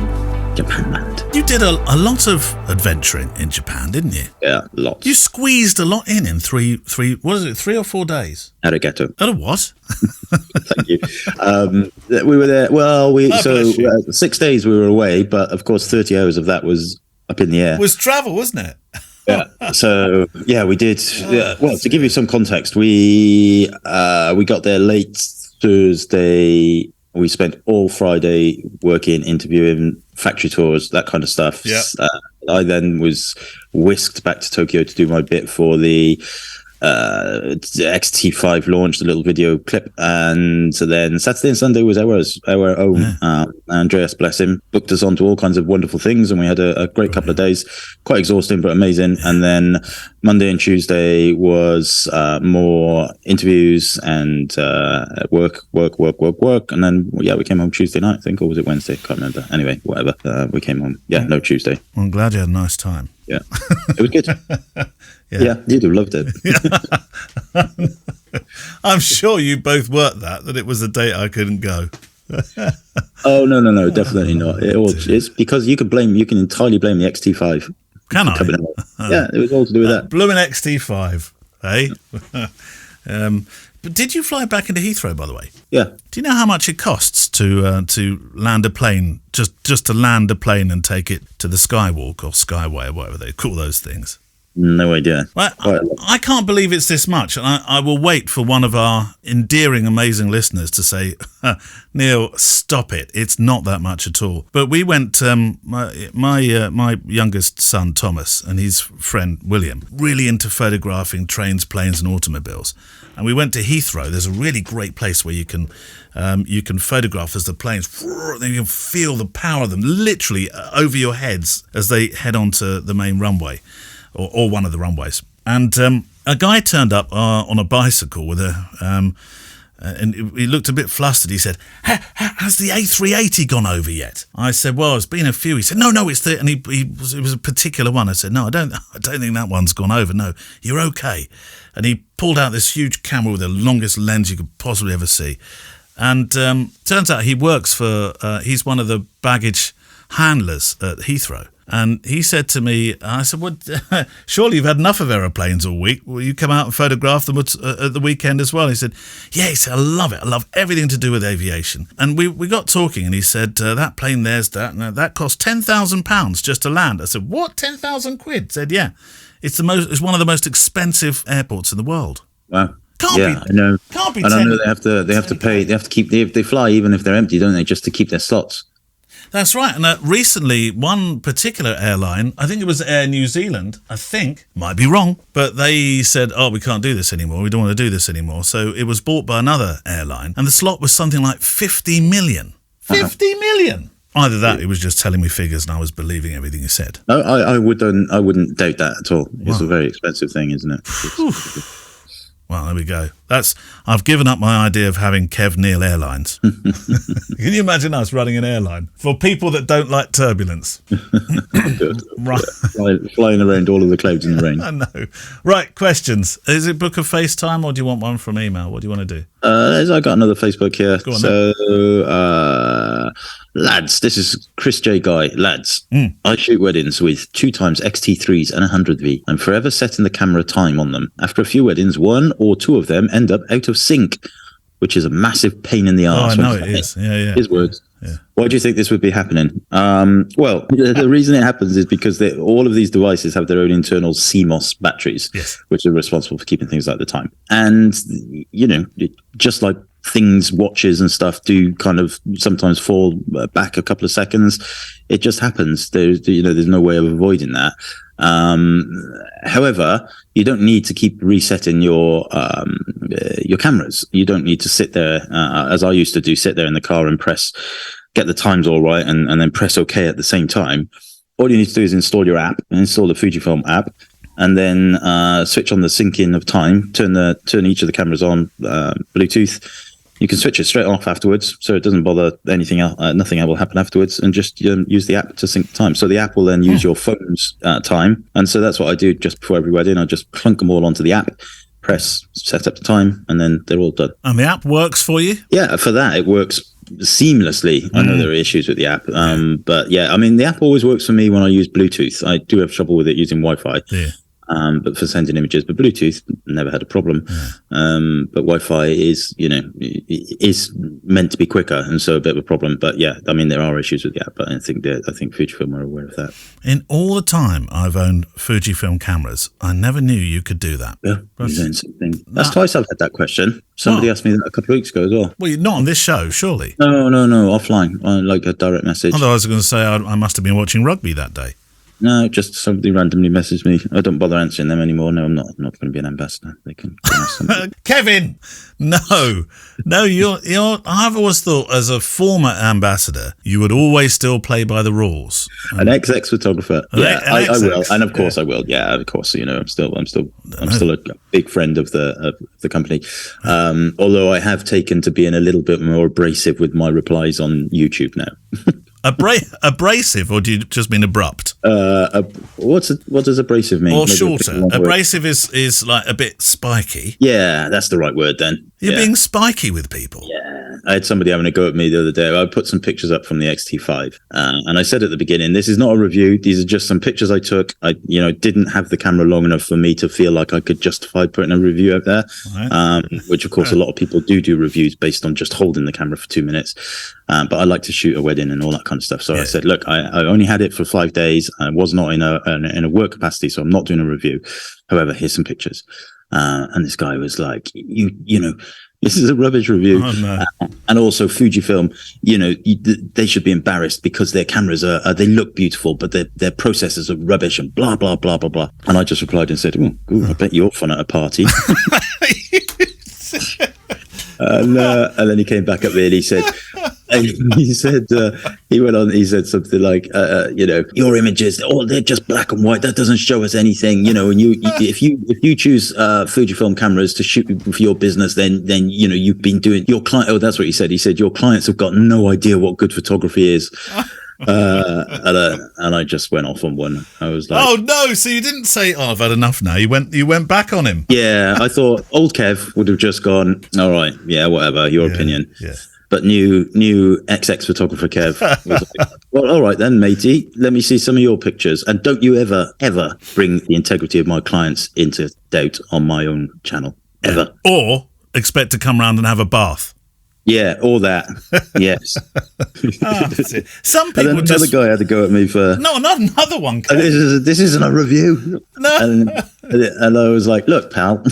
Japan land. You did a lot of adventuring in Japan, didn't you? Yeah, lots. You squeezed a lot in 3 or 4 days? Arigato. At a what? Thank you. We were there. Well, 6 days we were away, but of course 30 hours of that was up in the air. It was travel, wasn't it? Yeah. So yeah, we did. Well, to give you some context, we got there late Thursday. We spent all Friday working, interviewing, factory tours, that kind of stuff. Yeah. I then was whisked back to Tokyo to do my bit for the XT5 launch, the little video clip, and so then Saturday and Sunday was our own. Yeah. Andreas, bless him, booked us onto all kinds of wonderful things, and we had a great couple of days, quite exhausting but amazing. And then Monday and Tuesday was more interviews and work, and then we came home Tuesday night, I think, or was it Wednesday? Can't remember. Anyway, whatever. We came home. No, Tuesday. I'm glad you had a nice time. Yeah, it was good. Yeah, you'd have loved it. I'm sure you both worked that it was a date I couldn't go. Oh no, definitely not. It's because you can entirely blame the XT5. Can I? Yeah, it was all to do with that. Blooming XT5, eh? But did you fly back into Heathrow, by the way? Yeah. Do you know how much it costs to land a plane, just to land a plane and take it to the Skywalk or Skyway or whatever they call those things? No idea. Well, I can't believe it's this much, and I will wait for one of our endearing, amazing listeners to say, Neil, stop it. It's not that much at all. But we went, my youngest son, Thomas, and his friend, William, really into photographing trains, planes, and automobiles. And we went to Heathrow. There's a really great place where you can photograph as the planes, and you can feel the power of them literally over your heads as they head onto the main runway. Or one of the runways. And a guy turned up on a bicycle with and he looked a bit flustered. He said, has the A380 gone over yet? I said, well, it's been a few. He said, no, it's the, and it was a particular one. I said, no, I don't think that one's gone over. No, you're okay. And he pulled out this huge camera with the longest lens you could possibly ever see. And turns out he works for, he's one of the baggage handlers at Heathrow. And he said to me, I said, well, surely you've had enough of aeroplanes all week. Will you come out and photograph them at the weekend as well? He said, yes, I love it. I love everything to do with aviation. And we got talking, and he said, that plane there's that cost £10,000 just to land. I said, what, 10,000 quid? He said, yeah, it's one of the most expensive airports in the world. Wow. I know. Can't be. And I know they have to pay. They have to keep. They fly even if they're empty, don't they? Just to keep their slots. That's right. And recently, one particular airline, I think it was Air New Zealand, might be wrong, but they said, we can't do this anymore. We don't want to do this anymore. So it was bought by another airline, and the slot was something like 50 million. 50 million! Either that, he was just telling me figures and I was believing everything he said. No, I wouldn't doubt that at all. It's a very expensive thing, isn't it? Well, there we go. I've given up my idea of having Kev Neal Airlines. Can you imagine us running an airline for people that don't like turbulence? Right. Flying around all of the clouds in the rain. I know. Right, questions. Is it book a FaceTime or do you want one from email? What do you want to do? I got another Facebook here. Go on, lads, this is Chris J. Guy. Lads, I shoot weddings with 2x XT3s and 100V. I'm forever setting the camera time on them. After a few weddings, one or two of them end up out of sync, which is a massive pain in the arse. I know it is. Yeah. His words. Yeah. Why do you think this would be happening? Well, the reason it happens is because all of these devices have their own internal CMOS batteries, which are responsible for keeping things like the time. And, just like things, watches and stuff do kind of sometimes fall back a couple of seconds, it just happens. There's no way of avoiding that. However, you don't need to keep resetting your cameras. You don't need to sit there, as I used to do, sit there in the car and get the times all right and then press OK at the same time. All you need to do is install your app, install the Fujifilm app, and then switch on the syncing of time, turn each of the cameras on Bluetooth. You can switch it straight off afterwards, so it doesn't bother anything else. Nothing will happen afterwards, and just use the app to sync the time. So the app will then use your phone's time, and so that's what I do just before every wedding. I just clunk them all onto the app, set up the time, and then they're all done. And the app works for you? Yeah, for that it works seamlessly. I know there are issues with the app, but yeah, I mean the app always works for me when I use Bluetooth. I do have trouble with it using Wi-Fi. Yeah. But for sending images, but Bluetooth never had a problem. But Wi-Fi is meant to be quicker, and so a bit of a problem. But yeah, I mean there are issues with the app, but I think Fujifilm are aware of that. In all the time I've owned Fujifilm cameras, I never knew you could do that. Yeah, that's twice I've had that question. Somebody asked me that a couple of weeks ago as well. Well, you're not on this show, surely? No, offline. I like a direct message. Otherwise, I was going to say I must have been watching rugby that day. No, just somebody randomly messaged me. I don't bother answering them anymore. No, I'm not going to be an ambassador. They can Kevin, no. I've always thought as a former ambassador, you would always still play by the rules. An XX photographer. I will, and of course I will. Yeah, of course. I'm still a big friend of the company. Although I have taken to being a little bit more abrasive with my replies on YouTube now. Abrasive, or do you just mean abrupt? What does abrasive mean? Or shorter. Abrasive is like a bit spiky. Yeah, that's the right word then. You're being spiky with people. Yeah. I had somebody having a go at me the other day. I put some pictures up from the XT5. And I said at the beginning, this is not a review. These are just some pictures I took. I didn't have the camera long enough for me to feel like I could justify putting a review out there. Right. Which, of course, a lot of people do reviews based on just holding the camera for 2 minutes. But I like to shoot a wedding and all that kind of stuff. So I said, look, I only had it for 5 days. I was not in a work capacity, so I'm not doing a review. However, here's some pictures. And this guy was like, this is a rubbish review. Oh, no. And also Fujifilm, they should be embarrassed because their cameras they look beautiful, but their processors are rubbish and blah, blah, blah, blah, blah. And I just replied and said, I bet you're fun at a party. And then he came back at me and he said, he went on, he said something like, your images, they're just black and white. That doesn't show us anything, and if you choose Fujifilm cameras to shoot for your business, then you've been doing your client. Oh, that's what he said. He said, your clients have got no idea what good photography is. And I just went off on one. I was like, oh no, so you didn't say, I've had enough now. You went back on him. Yeah, I thought old Kev would have just gone, all right, yeah, whatever, your opinion. Yeah. But new XX photographer Kev was like, well, all right then, matey, let me see some of your pictures. And don't you ever bring the integrity of my clients into doubt on my own channel. Ever. Or expect to come round and have a bath. Yeah, all that. Yes. Some people and then another guy had to go at me for... No, not another one. This isn't a review. No. And I was like, look, pal,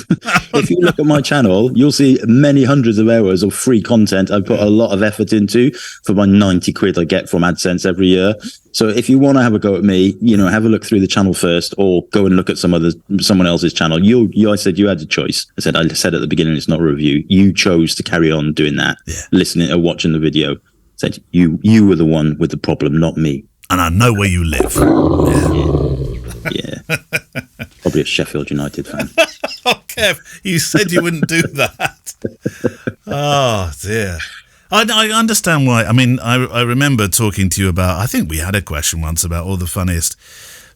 if you look at my channel, you'll see many hundreds of hours of free content I put a lot of effort into for my 90 quid I get from AdSense every year. So if you want to have a go at me, have a look through the channel first, or go and look at someone else's channel. I said you had a choice. I said at the beginning, it's not a review. You chose to carry on doing that, listening or watching the video. Said, you were the one with the problem, not me. And I know where you live. Yeah. Probably a Sheffield United fan. Oh, Kev, you said you wouldn't do that. Oh, dear. I understand why. I mean, I remember talking to you about, I think we had a question once about all the funniest,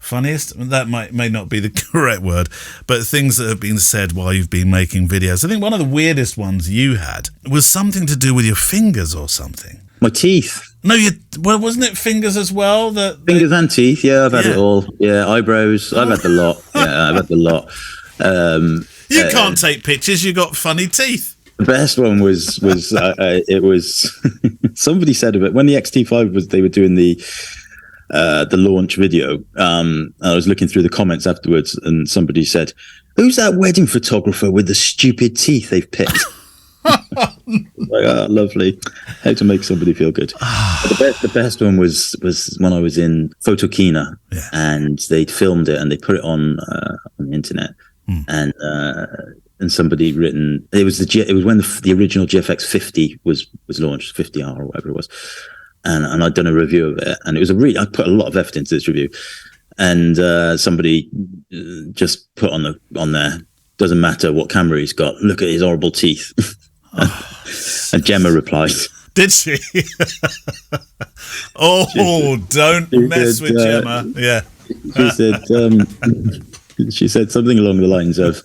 that may not be the correct word, but things that have been said while you've been making videos. I think one of the weirdest ones you had was something to do with your fingers or something. My teeth. No, wasn't it fingers as well? Fingers and teeth, yeah, I've had it all. Yeah, eyebrows, I've had the lot. Yeah, I've had the lot. You can't take pictures, you got funny teeth. The best one was it was somebody said of it when the XT5 they were doing the launch video. I was looking through the comments afterwards, and somebody said, "Who's that wedding photographer with the stupid teeth they've picked?" Like, oh, lovely. How to make somebody feel good. The best one was when I was in Photokina, and they'd filmed it and they put it on the internet, and somebody written it was when the original GFX 50 was launched, 50R or whatever it was, and I'd done a review of it, and it was I put a lot of effort into this review, and somebody just put on there, doesn't matter what camera he's got, look at his horrible teeth. And Gemma replied, did she? Don't mess with Gemma. Yeah. She said something along the lines of,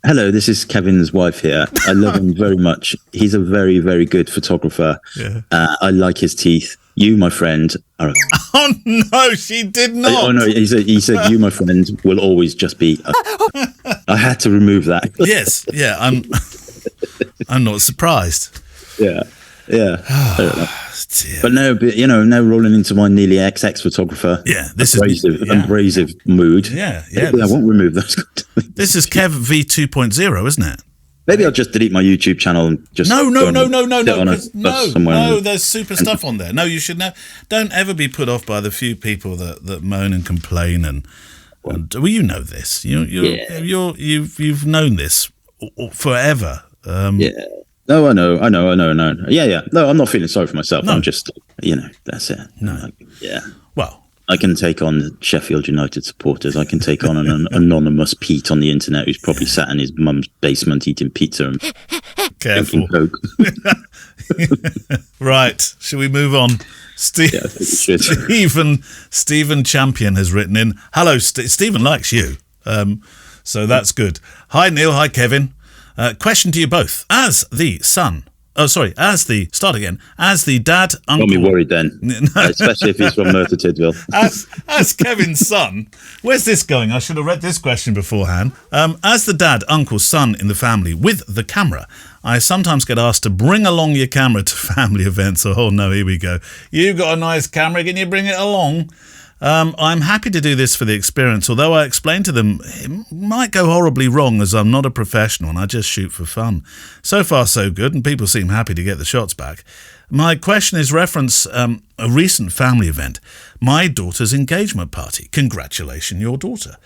"Hello, this is Kevin's wife here. I love him very much. He's a very, very good photographer. Yeah. I like his teeth. You, my friend, are." Oh no, she did not. Oh no, he said, "You, my friend, will always just be." I had to remove that. Yes, yeah, I'm not surprised. Yeah. I don't know. But now rolling into my nearly XX photographer. Yeah, this abrasive mood. Yeah. I won't remove those. This is Kev V 2.0, isn't it? Maybe I'll just delete my YouTube channel and just no. There's super stuff on there. No, you should know. Don't ever be put off by the few people that moan and complain and well, you know this. You've known this forever. Yeah. No, I know. Yeah. No, I'm not feeling sorry for myself. No. I'm just, that's it. No. Yeah. Well, I can take on Sheffield United supporters. I can take on an anonymous Pete on the internet who's probably sat in his mum's basement eating pizza and drinking Coke. Right. Shall we move on? Stephen Champion has written in. Hello, Stephen likes you. So that's good. Hi, Neil. Hi, Kevin. Question to you both. As the dad, uncle... Got me worried then, especially if he's from Merthyr Tydfil. As Kevin's son, where's this going? I should have read this question beforehand. As the dad, uncle, son in the family with the camera, I sometimes get asked to bring along your camera to family events. Oh no, here we go. You've got a nice camera, can you bring it along? I'm happy to do this for the experience, although I explain to them it might go horribly wrong as I'm not a professional and I just shoot for fun. So far so good, and people seem happy to get the shots back. My question is reference a recent family event, my daughter's engagement party. Congratulations, your daughter.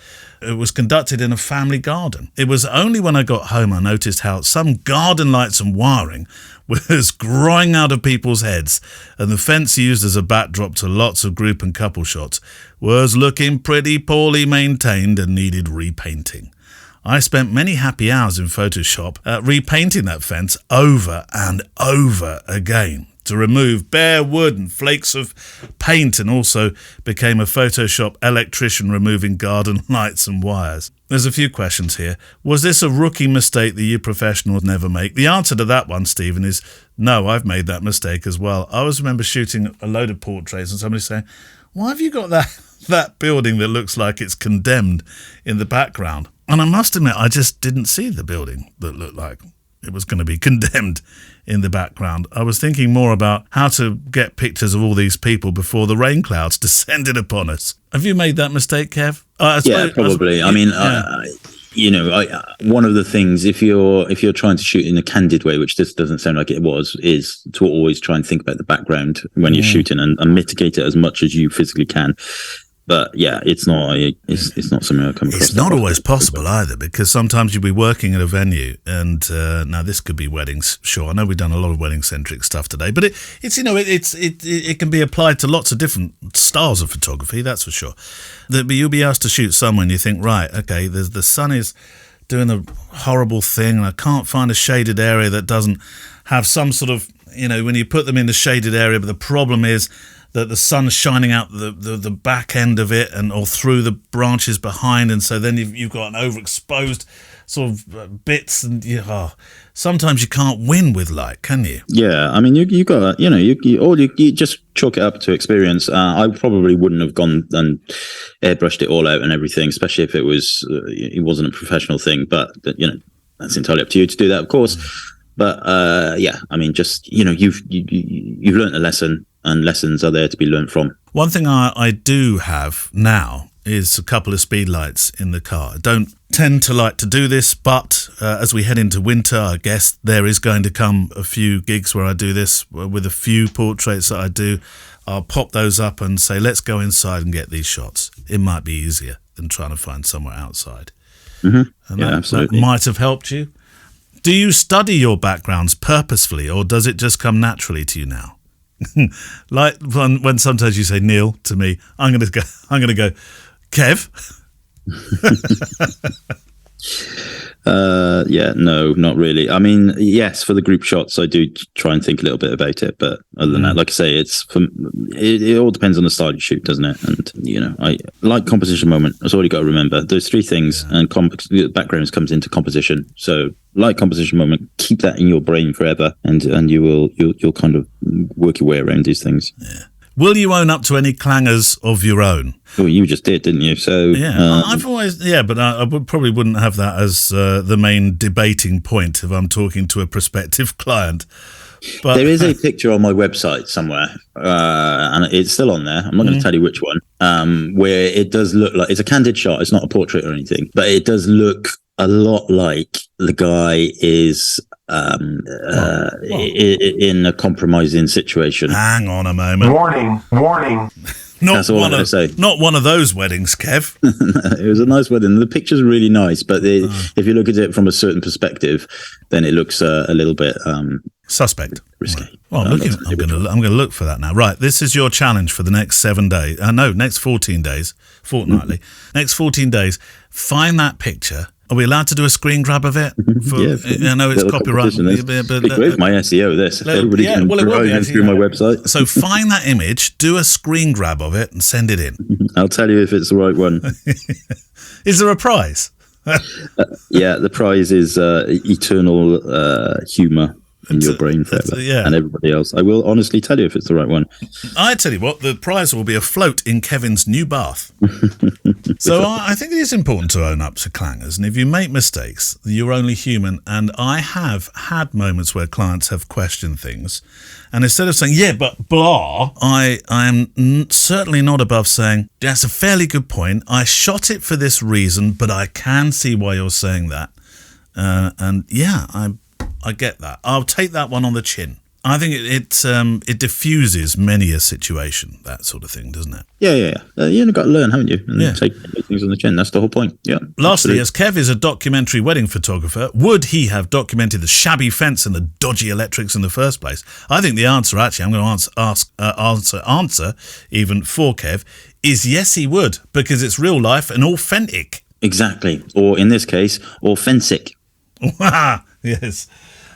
It was conducted in a family garden. It was only when I got home I noticed how some garden lights and wiring was growing out of people's heads, and the fence used as a backdrop to lots of group and couple shots was looking pretty poorly maintained and needed repainting. I spent many happy hours in Photoshop repainting that fence over and over again to remove bare wood and flakes of paint, and also became a Photoshop electrician removing garden lights and wires. There's a few questions here. Was this a rookie mistake that you professionals never make? The answer to that one, Stephen, is no, I've made that mistake as well. I always remember shooting a load of portraits and somebody saying, why have you got that building that looks like it's condemned in the background? And I must admit, I just didn't see the building that looked like it was going to be condemned in the background. I was thinking more about how to get pictures of all these people before the rain clouds descended upon us. Have you made that mistake, Kev? Yeah, probably. One of the things, if you're trying to shoot in a candid way, which this doesn't sound like it was, is to always try and think about the background when you're shooting and mitigate it as much as you physically can. But yeah, it's not something I come across. It's not always possible either, because sometimes you'll be working at a venue, and now this could be weddings. Sure, I know we've done a lot of wedding-centric stuff today, but it can be applied to lots of different styles of photography. That's for sure. But you'll be asked to shoot somewhere, and you think, right, okay, the sun is doing a horrible thing, and I can't find a shaded area that doesn't have some sort of, when you put them in the shaded area, but the problem is that the sun's shining out the back end of it or through the branches behind, and so then you've got an overexposed sort of bits, and sometimes you can't win with light, can you? Yeah, I mean, you got you just chalk it up to experience. I probably wouldn't have gone and airbrushed it all out and everything, especially if it wasn't a professional thing. But that's entirely up to you to do that, of course. But yeah, I mean, just you've learned a lesson, and lessons are there to be learned from. One thing I do have now is a couple of speed lights in the car. I don't tend to like to do this, but as we head into winter, I guess there is going to come a few gigs where I do this with a few portraits that I do. I'll pop those up and say, let's go inside and get these shots. It might be easier than trying to find somewhere outside. Mm-hmm. And yeah, absolutely. That might have helped you. Do you study your backgrounds purposefully, or does it just come naturally to you now? Like when sometimes you say Neil to me, I'm gonna go, Kev. Yeah, no, not really. I mean, yes, for the group shots, I do try and think a little bit about it. But other than that, like I say, it all depends on the style you shoot, doesn't it? And I like composition moment. That's all you got to remember. There's three things, and backgrounds comes into composition. So, like composition moment, keep that in your brain forever, and you'll kind of work your way around these things. Yeah. Will you own up to any clangers of your own? Well, you just did, didn't you? So yeah, I've always but I probably wouldn't have that as the main debating point if I'm talking to a prospective client. But there is a picture on my website somewhere, and it's still on there. I'm not going to tell you which one. Where it does look like it's a candid shot. It's not a portrait or anything, but it does look a lot like the guy is in a compromising situation. Hang on a moment. Warning. That's all I'm going to say. Not one of those weddings, Kev. It was a nice wedding. The picture's really nice, but if you look at it from a certain perspective, then it looks a little bit suspect. Risky. Well, I'm going to look for that now. Right, this is your challenge for the next 7 days. Next 14 days, fortnightly. Next 14 days, find that picture. Are we allowed to do a screen grab of it? I know it's copyright. But great, my SEO. This everybody can browse through my website. So find that image, do a screen grab of it, and send it in. I'll tell you if it's the right one. Is there a prize? Yeah, the prize is eternal humour in your brain forever, and everybody else. I will honestly tell you if it's the right one. I tell you what, the prize will be a float in Kevin's new bath. So I think it is important to own up to clangers, and if you make mistakes, you're only human. And I have had moments where clients have questioned things, and instead of saying, yeah, but blah, I am certainly not above saying, that's a fairly good point. I shot it for this reason, but I can see why you're saying that. And yeah, I get that. I'll take that one on the chin. I think it diffuses many a situation, that sort of thing, doesn't it? Yeah. You've got to learn, haven't you? And take things on the chin. That's the whole point. Yeah. Lastly, as Kev is a documentary wedding photographer, would he have documented the shabby fence and the dodgy electrics in the first place? I think the answer, actually, I'm going to answer even for Kev, is yes, he would, because it's real life and authentic. Exactly. Or in this case, authentic. Yes.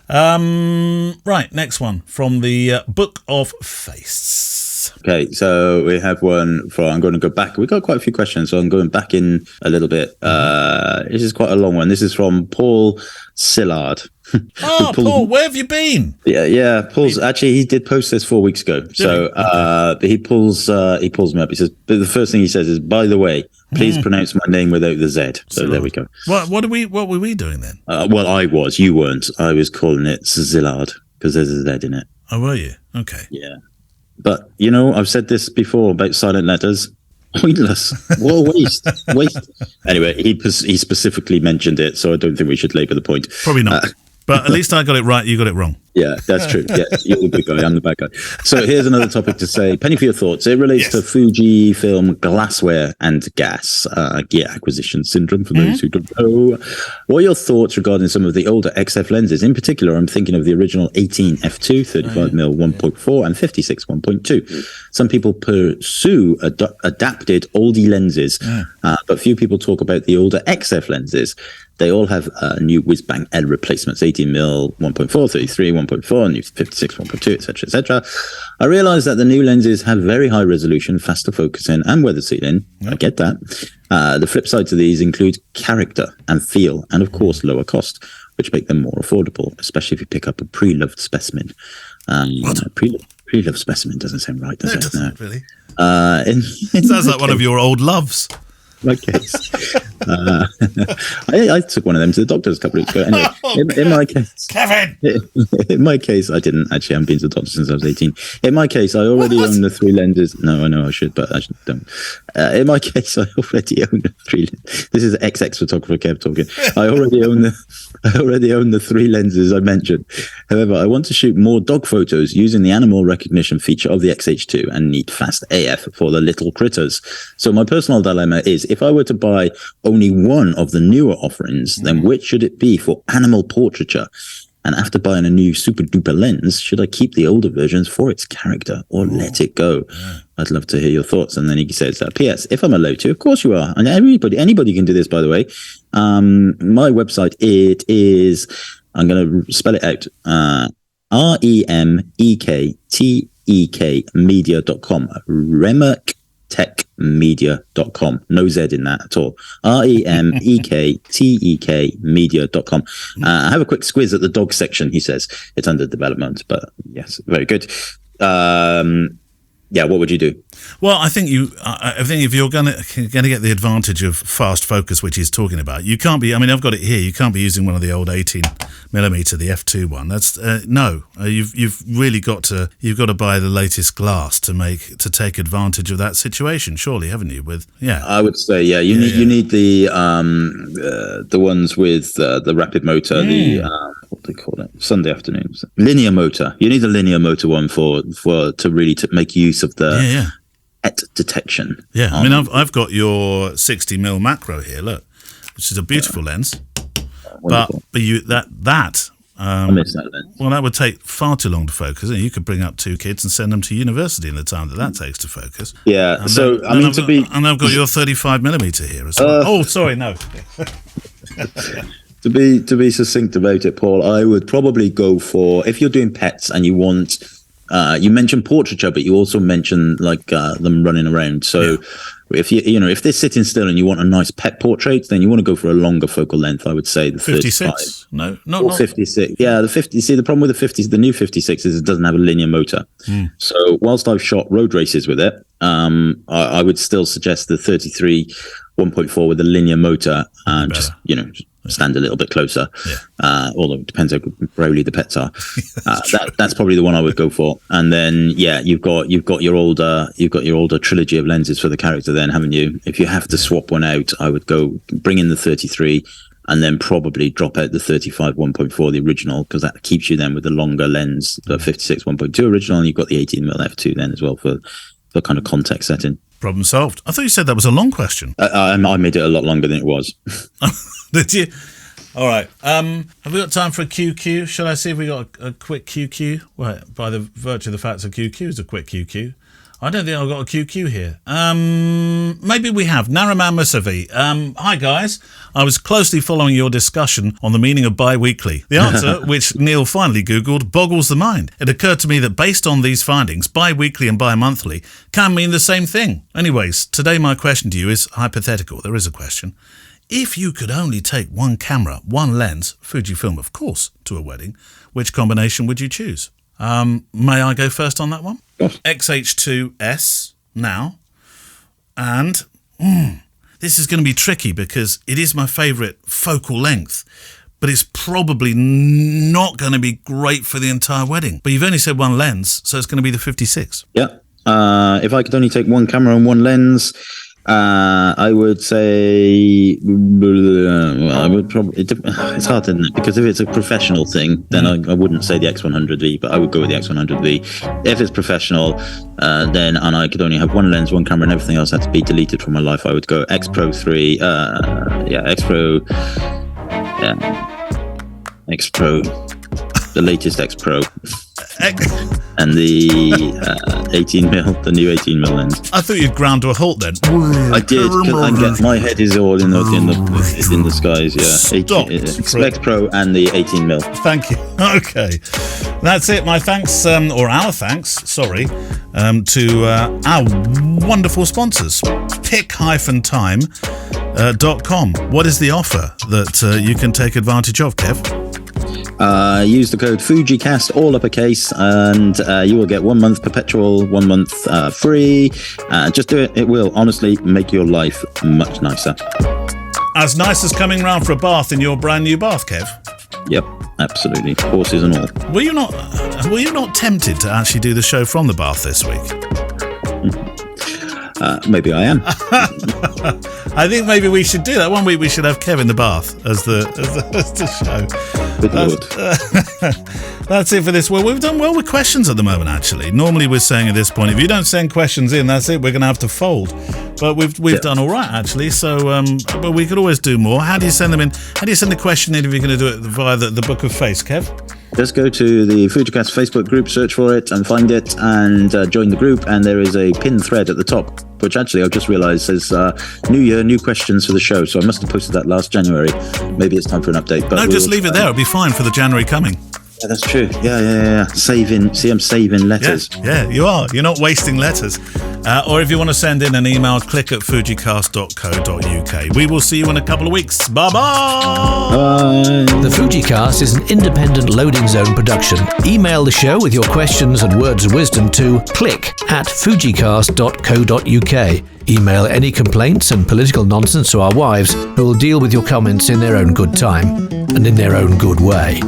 Right, next one from the Book of Face. Okay, so we have one from, I'm going to go back. We've got quite a few questions, so I'm going back in a little bit. This is quite a long one. This is from Paul Sillard. Paul, where have you been? Yeah. Paul's actually, he did post this 4 weeks ago. So he pulls me up. He says, but the first thing he says is, by the way, please pronounce my name without the Z. So there we go. What were we doing then? Well, you weren't. I was calling it Zillard because there's a Z in it. Oh, were you? Okay. Yeah. But, I've said this before about silent letters. Pointless. What a waste. Anyway, he specifically mentioned it, so I don't think we should labour the point. Probably not. But at least I got it right. You got it wrong. Yeah, that's true. Yeah, you're the good guy. I'm the bad guy. So here's another topic to say. Penny for your thoughts. It relates to Fujifilm glassware and gas gear acquisition syndrome, for those who don't know. What are your thoughts regarding some of the older XF lenses? In particular, I'm thinking of the original 18 f2, 35mm 1.4 and 56 1.2. Some people pursue adapted oldie lenses, but few people talk about the older XF lenses. They all have new whiz-bang L replacements, 18mm 1.4, 33 1.4, new 56 1.2, etc., etc. I realize that the new lenses have very high resolution, faster focusing, and weather sealing. I get that. The flip side to these include character and feel, and of course lower cost, which make them more affordable, especially if you pick up a pre-loved specimen. Pre-loved specimen doesn't sound right, does it? Doesn't really. It sounds like one of your old loves. My case. I took one of them to the doctor's a couple of weeks ago. Anyway, in my case, Kevin. In my case, I didn't actually. I haven't been to the doctor since I was 18. In my case, I already own the 3 lenses. No, I know I should, but I don't. In my case, I already own the 3. This is XX photographer Kev talking. I already own the 3 lenses I mentioned. However, I want to shoot more dog photos using the animal recognition feature of the XH2 and need fast AF for the little critters. So my personal dilemma is, if I were to buy only one of the newer offerings, then which should it be for animal portraiture? And after buying a new super duper lens, should I keep the older versions for its character or let it go? I'd love to hear your thoughts. And then he says, P.S. if I'm allowed to, of course you are. And anybody can do this, by the way. My website, it is, I'm going to spell it out, REMEKTEK media.com. remektekmedia.com. No Z in that at all. REMEKTEK media.com. I have a quick squiz at the dog section, he says. It's under development, but yes, very good. Yeah, what would you do? Well, I think if you're going to get the advantage of fast focus, which he's talking about, you can't be. I mean, I've got it here. You can't be using one of the old 18mm, the f2 one. That's no. You've really got to buy the latest glass to take advantage of that situation. Surely, haven't you? I would say you need the ones with the rapid motor, what do they call it? Sunday afternoons. Linear motor. You need the linear motor one to really make use of the pet detection. Yeah, I mean, I've got your 60mm macro here. Look, which is a beautiful lens. But you I miss that lens. Well, that would take far too long to focus. You could bring up 2 kids and send them to university in the time that takes to focus. Yeah. And I've got your 35mm here as well. Sorry, no. To be succinct about it, Paul, I would probably go for, if you're doing pets and you want, you mentioned portraiture, but you also mentioned like them running around. So if if they're sitting still and you want a nice pet portrait, then you want to go for a longer focal length. I would say the 56. 35. No, not 56. Yeah, the 50. See, the problem with the 50, the new 56 is it doesn't have a linear motor. So whilst I've shot road races with it, I would still suggest the 33 1.4 with a linear motor and just stand a little bit closer. Although it depends how growly the pets are. That's probably the one I would go for. And then you've got your older trilogy of lenses for the character then, haven't you? If you have to swap one out, I would go bring in the 33 and then probably drop out the 35 1.4, the original, because that keeps you then with the longer lens, the 56 1.2 original, and you've got the 18mm f2 then as well for kind of context setting. Problem solved. I thought you said that was a long question. I made it a lot longer than it was. Did you? All right. Have we got time for a QQ? Shall I see if we got a quick QQ? Well, by the virtue of the fact a QQ is a quick QQ. I don't think I've got a QQ here. Maybe we have. Naraman Musavi. Hi, guys. I was closely following your discussion on the meaning of bi-weekly. The answer, which Neil finally Googled, boggles the mind. It occurred to me that based on these findings, bi-weekly and bi-monthly can mean the same thing. Anyways, today my question to you is hypothetical. There is a question. If you could only take one camera, one lens, Fujifilm of course, to a wedding, which combination would you choose? May I go first on that one? XH2S now. And this is going to be tricky because it is my favourite focal length, but it's probably not going to be great for the entire wedding. But you've only said one lens, so it's going to be the 56. Yeah. If I could only take one camera and one lens, I would say I would probably. It's hard, isn't it? Because if it's a professional thing, then I wouldn't say the X100V, but I would go with the X100V. If it's professional, then and I could only have one lens, one camera, and everything else had to be deleted from my life, I would go X Pro 3. X Pro. X Pro, the latest X Pro. And the 18mm, the new 18mm lens. I thought you'd ground to a halt then. I did. My head is all in the skies. Yeah. X Pro and the 18mm. Thank you. Okay, that's it. My thanks, or our thanks, sorry, to our wonderful sponsors. pick-time.com. What is the offer that you can take advantage of, Kev? Use the code FujiCast, all uppercase, and you will get 1 month perpetual, 1 month free. Just do it. It will honestly make your life much nicer. As nice as coming round for a bath in your brand new bath, Kev. Yep, absolutely. Horses and all. Were you not tempted to actually do the show from the bath this week? Maybe I am. I think maybe we should do that. One week we should have Kev in the bath as the show. Good Lord. That's it for this. Well, we've done well with questions at the moment, actually. Normally we're saying at this point, if you don't send questions in, that's it. We're going to have to fold. But we've done all right, actually. So, but we could always do more. How do you send them in? How do you send the question in if you're going to do it via the Book of Face, Kev? Just go to the FujiCast Facebook group, search for it and find it, and join the group. And there is a pinned thread at the top, which actually I've just realised says New Year, new questions for the show. So I must have posted that last January. Maybe it's time for an update. But no, just leave it there. It'll be fine for the January coming. Yeah, that's true. Yeah. I'm saving letters. Yeah, you are. You're not wasting letters. Or if you want to send in an email, click at fujicast.co.uk. We will see you in a couple of weeks. Bye-bye. Bye. The FujiCast is an independent loading zone production. Email the show with your questions and words of wisdom to click@fujicast.co.uk. Email any complaints and political nonsense to our wives, who will deal with your comments in their own good time and in their own good way.